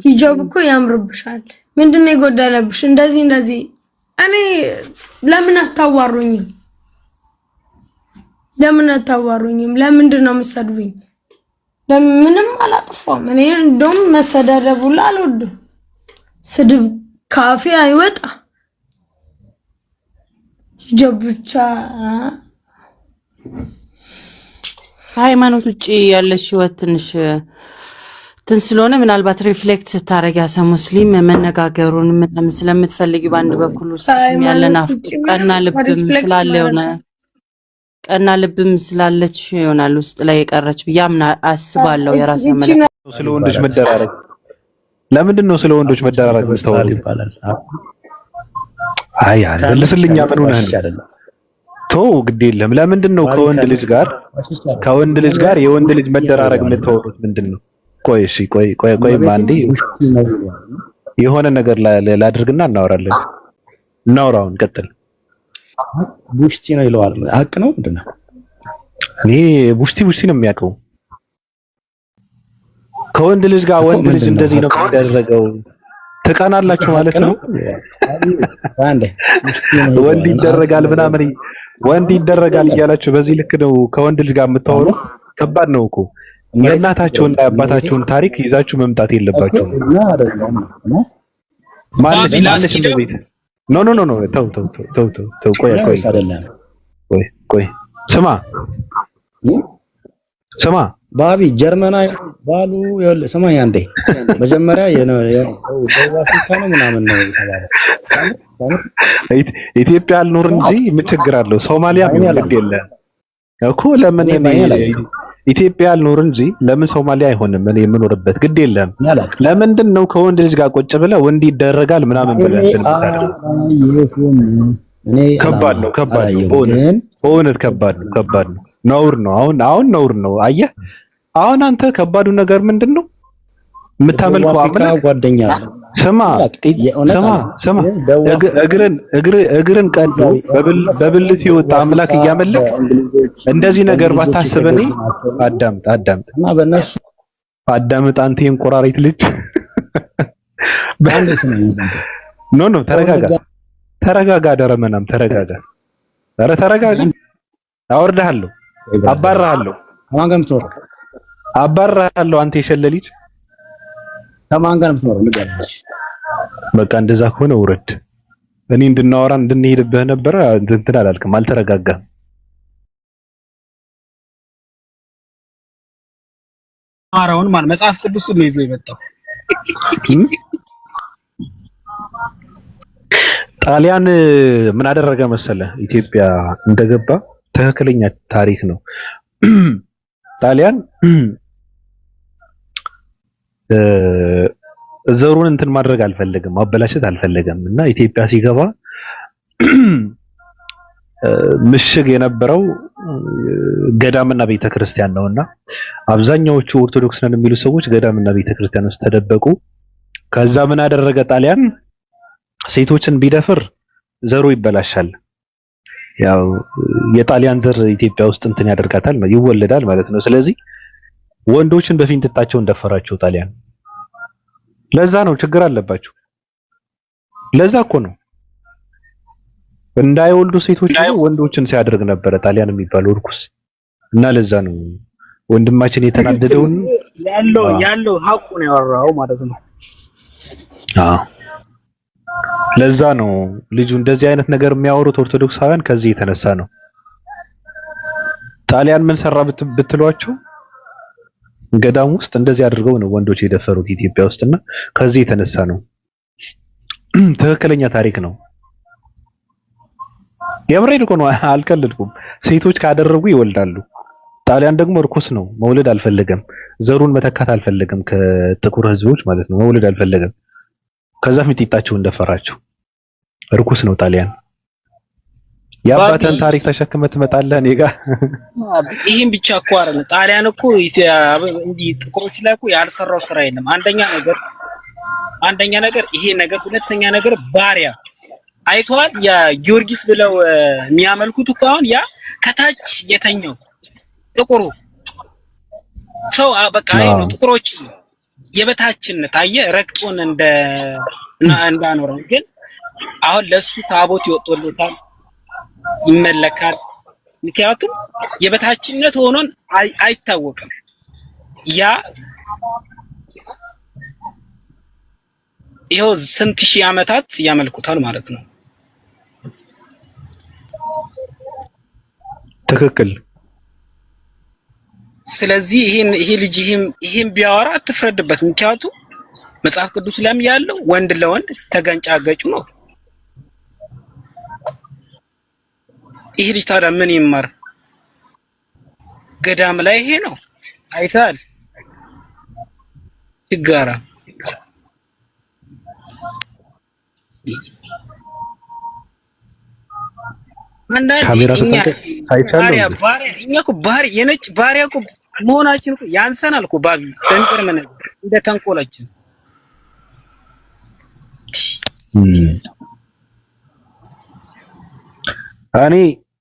ሂጃብ እኮ ያምርብሻል ምንድነው የጎደለብሽ እንደዚህ እኔ ለምን አታዋሩኝም? ለምንድን ነው የምትሰድቡኝ? ምንም አላጠፋም። እኔ እንደውም መሰዳደቡ አልወድም። ስድብ ካፌ አይወጣ ሂጃብ ብቻ ሃይማኖት ውጪ ያለሽ ህይወት ትንሽ ስለሆነ ምናልባት ሪፍሌክት ስታረጊ ያሰ ሙስሊም መነጋገሩን በጣም ስለምትፈልጊ በአንድ በኩል ውስጥ ያለና ቀና ልብም ስላለች ይሆናል ውስጥ ላይ የቀረች ብያምና አስባለሁ። የራስ ያመለከ ስለ ወንዶች መደራረግ ለምንድን ነው ስለ ወንዶች መደራረግ ምስተዋል ይባላል? አይ አልልስልኛ ምን ሆነህ ነው? ተው ግድ የለም። ለምንድን ነው ከወንድ ልጅ ጋር የወንድ ልጅ መደራረግ የምትወሩት ምንድን ነው? ቆይ እሺ ቆይ ማንዲ የሆነ ነገር ላድርግና እናወራውን ቀጥል። ቡሽቲ ነው ይለዋል። ሀቅ ነው ምንድነው? እኔ ቡሽቲ ነው የሚያውቀው። ከወንድ ልጅ ጋር ወንድ ልጅ እንደዚህ ነው የሚደረገው ትቀናላችሁ ማለት ነው። ወንድ ይደረጋል ምናምን ወንድ ይደረጋል እያላችሁ በዚህ ልክ ነው ከወንድ ልጅ ጋር የምታወሩ? ከባድ ነው እኮ። የእናታቸውና የአባታቸውን ታሪክ ይዛችሁ መምጣት የለባችሁም። ማለች እንደቤት ኖ ተው ቆይ ስማ ባቢ ጀርመናዊ ባሉ ስማኝ አንዴ መጀመሪያ ደቡብ አፍሪካ ነው ምናምን ነው የተባለው። ኢትዮጵያ አልኖር እንጂ ምን ችግር አለው? ሶማሊያ ቢሆን የለም እኮ ለምን እኔ እኔ ባይ አላየሁም። ኢትዮጵያ አልኖር እንጂ ለምን ሶማሊያ አይሆንም? እኔ የምኖርበት ግድ የለም። እኔ አላውቅም። ለምንድን ነው ከወንድ ልጅ ጋር ቁጭ ብለህ ወንድ ይደረጋል ምናምን ብለህ እንትን የምታደርገው? አላየሁም። እኔ ከባድ ነው፣ ከባድ ነው። አላየሁም። ግን በእውነት ከባድ ነው፣ ከባድ ነው። ነውር ነው። አሁን ነውር ነው። አየህ አሁን አንተ ከባዱ ነገር ምንድን ነው የምታመልከው ደቡብ አፍሪካ አምላክ? ጓደኛ አለ። ስማ የእውነት ስማ አለ። ስማ ደቡብ አፍሪካ እግርን ቀዶ በብልት የወጣ አምላክ እያመለክ እንደዚህ ነገር ባታስበኔ። አዳምጥ እና በእነሱ አዳምጥ አንተ የእንቆራሪት ልጅ። በአንድ ስመኝ ኖ ተረጋጋ፣ ደረመናም ተረጋጋ። ኧረ ተረጋጋ። አወርድሃለሁ፣ አባርሃለሁ፣ ከማን ጋር የምትኖረው? አባርሃለሁ። አንተ የሸለሊት ከማን ጋር የምትኖረው? ንገረኝ። በቃ እንደዛ ከሆነ ውረድ። እኔ እንድናወራ እንድንሄድብህ ነበረ። እንትን አላልክም፣ አልተረጋጋም። አራውን ማለት መጽሐፍ ቅዱስ ነው ይዞ የመጣው። ጣሊያን ምን አደረገ መሰለ? ኢትዮጵያ እንደገባ ትክክለኛ ታሪክ ነው። ጣሊያን ዘሩን እንትን ማድረግ አልፈለገም፣ ማበላሸት አልፈለገም እና ኢትዮጵያ ሲገባ ምሽግ የነበረው ገዳምና ቤተክርስቲያን ነውና አብዛኛዎቹ ኦርቶዶክስ ነን የሚሉ ሰዎች ገዳምና ቤተክርስቲያን ውስጥ ተደበቁ። ከዛ ምን አደረገ ጣሊያን? ሴቶችን ቢደፍር ዘሩ ይበላሻል። ያው የጣሊያን ዘር ኢትዮጵያ ውስጥ እንትን ያደርጋታል፣ ይወለዳል ማለት ነው። ስለዚህ ወንዶችን በፊንጥጣቸው እንደፈራቸው ጣሊያን። ለዛ ነው ችግር አለባቸው። ለዛ እኮ ነው እንዳይወልዱ ሴቶች ወንዶችን ሲያደርግ ነበረ ጣሊያን የሚባለው እርኩስ። እና ለዛ ነው ወንድማችን የተናደደውን ያለው ሀቁ ነው ያወራው ማለት ነው። አዎ ለዛ ነው ልጁ እንደዚህ አይነት ነገር የሚያወሩት ኦርቶዶክሳውያን ከዚህ የተነሳ ነው። ጣሊያን ምን ሰራ ብትሏቸው ገዳም ውስጥ እንደዚህ አድርገው ነው ወንዶች የደፈሩት ኢትዮጵያ ውስጥና ከዚህ የተነሳ ነው። ትክክለኛ ታሪክ ነው። የምሬድ እኮ ነው፣ አልቀልድኩም። ሴቶች ካደረጉ ይወልዳሉ። ጣሊያን ደግሞ እርኩስ ነው፣ መውለድ አልፈለገም። ዘሩን መተካት አልፈለገም፣ ከጥቁር ህዝቦች ማለት ነው። መውለድ አልፈለገም። ከዛ ፊት እንደፈራቸው እርኩስ ነው ጣሊያን። የአባተን ታሪክ ተሸክመ ትመጣለህ እኔ ጋር። ይሄን ብቻ እኮ አይደለም ጣሊያን እኮ እንዲህ ጥቁሮች ላይ እኮ ያልሰራው ስራ የለም። አንደኛ ነገር ይሄ ነገር፣ ሁለተኛ ነገር ባሪያ አይተዋል። ያ ጊዮርጊስ ብለው የሚያመልኩት እኮ አሁን ያ ከታች የተኛው ጥቁሩ ሰው በቃ አይ ነው ጥቁሮች የበታችነት አየህ ረግጦን እንዳኖረው። ግን አሁን ለሱ ታቦት ይወጣለታል፣ ይመለካል። ምክንያቱም የበታችነት ሆኖን አይታወቅም። ያ ይኸው ስንት ሺህ ዓመታት ያመልኩታል ማለት ነው። ትክክል። ስለዚህ ይሄ ልጅ ይሄን ቢያወራ አትፍረድበት። ምክንያቱም መጽሐፍ ቅዱስ ላይም ያለው ወንድ ለወንድ ተገንጫገጩ ነው። ይሄ ልጅ ታዲያ ምን ይማር? ገዳም ላይ ይሄ ነው አይታል ችጋራ የነጭ ባሪያ እኮ መሆናችን እኮ ያንሰናል እኮ ባቢ በሚቀርም ነገር እንደ ተንኮላችን። እኔ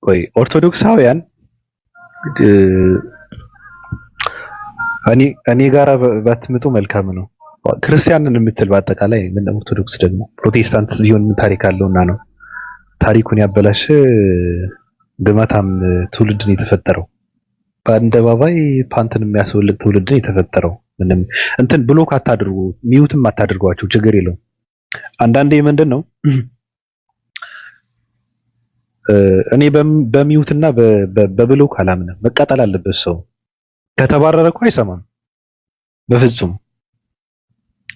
ወይ ኦርቶዶክሳውያን እኔ ጋራ ባትመጡ መልካም ነው። ክርስቲያንን የምትል በአጠቃላይ ምን ኦርቶዶክስ ደግሞ ፕሮቴስታንት ቢሆን ምን ታሪክ አለውና ነው ታሪኩን ያበላሽ ግማታም ትውልድን የተፈጠረው። በአደባባይ ፓንትን የሚያስወልቅ ትውልድን የተፈጠረው። ምንም እንትን ብሎክ አታድርጉ፣ ሚውትም አታድርጓቸው፣ ችግር የለውም። አንዳንዴ ምንድን ነው እኔ በሚውትና በብሎክ አላምንም። መቃጠል አለበት ሰው ከተባረረ እኮ አይሰማም በፍጹም።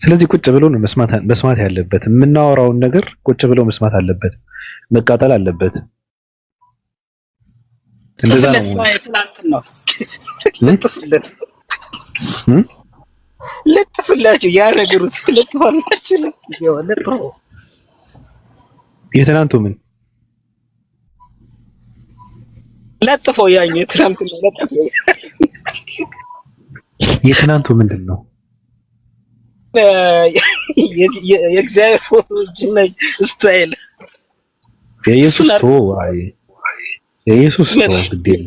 ስለዚህ ቁጭ ብሎ ነው መስማት ያለበት። የምናወራውን ነገር ቁጭ ብሎ መስማት አለበት፣ መቃጠል አለበት። እንደዛ ነው። ትላንትና ነው ለጥፍላችሁ ያ ነገር ውስጥ ለጥፋላችሁ ለጥፎ የትናንቱ ምን ለጥፎ ያኝ የትናንትና ለጥፎ የትናንቱ ምንድነው? የእግዚአብሔር ፎቶዎችና ስታይል የኢየሱስ የኢየሱስ ግዴለ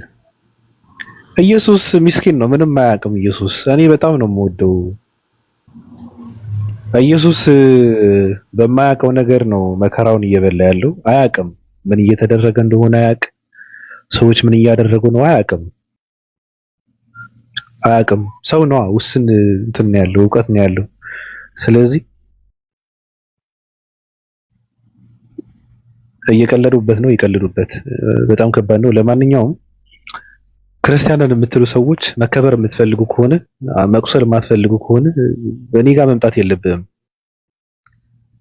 ኢየሱስ ምስኪን ነው፣ ምንም አያውቅም። ኢየሱስ እኔ በጣም ነው የምወደው። ኢየሱስ በማያውቀው ነገር ነው መከራውን እየበላ ያለው። አያውቅም፣ ምን እየተደረገ እንደሆነ አያውቅም። ሰዎች ምን እያደረጉ ነው አያውቅም። ሰው ነው ውስን እንትን ነው ያለው፣ እውቀት ነው ያለው። ስለዚህ እየቀለዱበት ነው፣ ይቀልዱበት። በጣም ከባድ ነው። ለማንኛውም ክርስቲያንን የምትሉ ሰዎች መከበር የምትፈልጉ ከሆነ መቁሰል የማትፈልጉ ከሆነ በእኔ ጋር መምጣት የለብህም።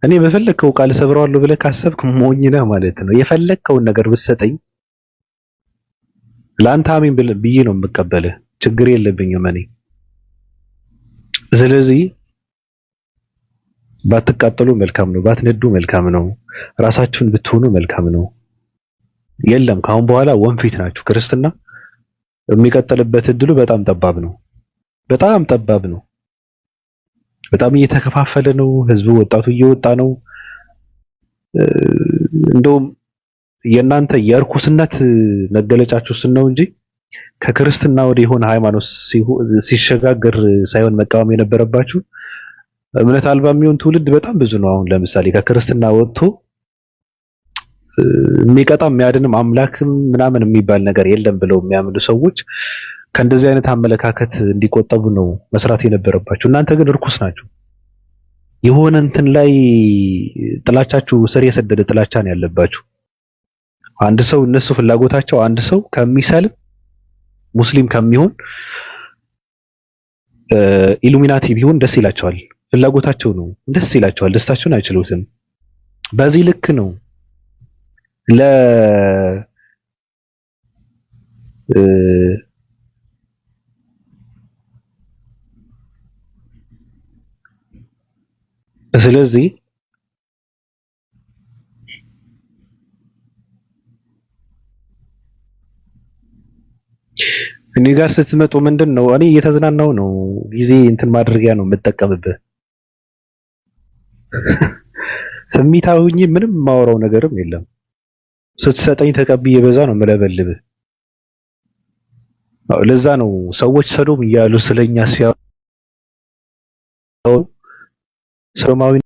እኔ በፈለግከው ቃል ሰብረዋለሁ ብለህ ካሰብክ ሞኝ ነህ ማለት ነው። የፈለግከውን ነገር ብትሰጠኝ ለአንተ አሜን ብዬ ነው የምቀበልህ። ችግር የለብኝም እኔ። ስለዚህ ባትቃጠሉ መልካም ነው፣ ባትነዱ መልካም ነው፣ ራሳችሁን ብትሆኑ መልካም ነው። የለም ካሁን በኋላ ወንፊት ናችሁ። ክርስትና የሚቀጥልበት እድሉ በጣም ጠባብ ነው። በጣም ጠባብ ነው። በጣም እየተከፋፈለ ነው ህዝቡ፣ ወጣቱ እየወጣ ነው። እንደውም የእናንተ የእርኩስነት መገለጫችሁ ነው እንጂ ከክርስትና ወደ የሆነ ሃይማኖት ሲሸጋገር ሳይሆን መቃወም የነበረባችሁ እምነት አልባ የሚሆን ትውልድ በጣም ብዙ ነው። አሁን ለምሳሌ ከክርስትና ወጥቶ የሚቀጣ የሚያድንም አምላክም ምናምን የሚባል ነገር የለም ብለው የሚያምኑ ሰዎች ከእንደዚህ አይነት አመለካከት እንዲቆጠቡ ነው መስራት የነበረባቸው። እናንተ ግን እርኩስ ናችሁ። የሆነ እንትን ላይ ጥላቻችሁ ስር የሰደደ ጥላቻ ነው ያለባችሁ። አንድ ሰው እነሱ ፍላጎታቸው አንድ ሰው ከሚሰልም ሙስሊም ከሚሆን ኢሉሚናቲ ቢሆን ደስ ይላቸዋል። ፍላጎታቸው ነው፣ ደስ ይላቸዋል። ደስታቸውን አይችሉትም። በዚህ ልክ ነው ስለዚህ እኔ ጋር ስትመጡ ምንድነው እኔ እየተዝናናው ነው፣ ጊዜ እንትን ማድረጊያ ነው የምጠቀምበት። ስሜታዊ ምንም ማወራው ነገርም የለም። ስትሰጠኝ ተቀብዬ በዛ ነው የምለበልብህ። ለዛ ነው ሰዎች ሰዶም እያሉ ስለኛ ሲያው ሰዶማዊ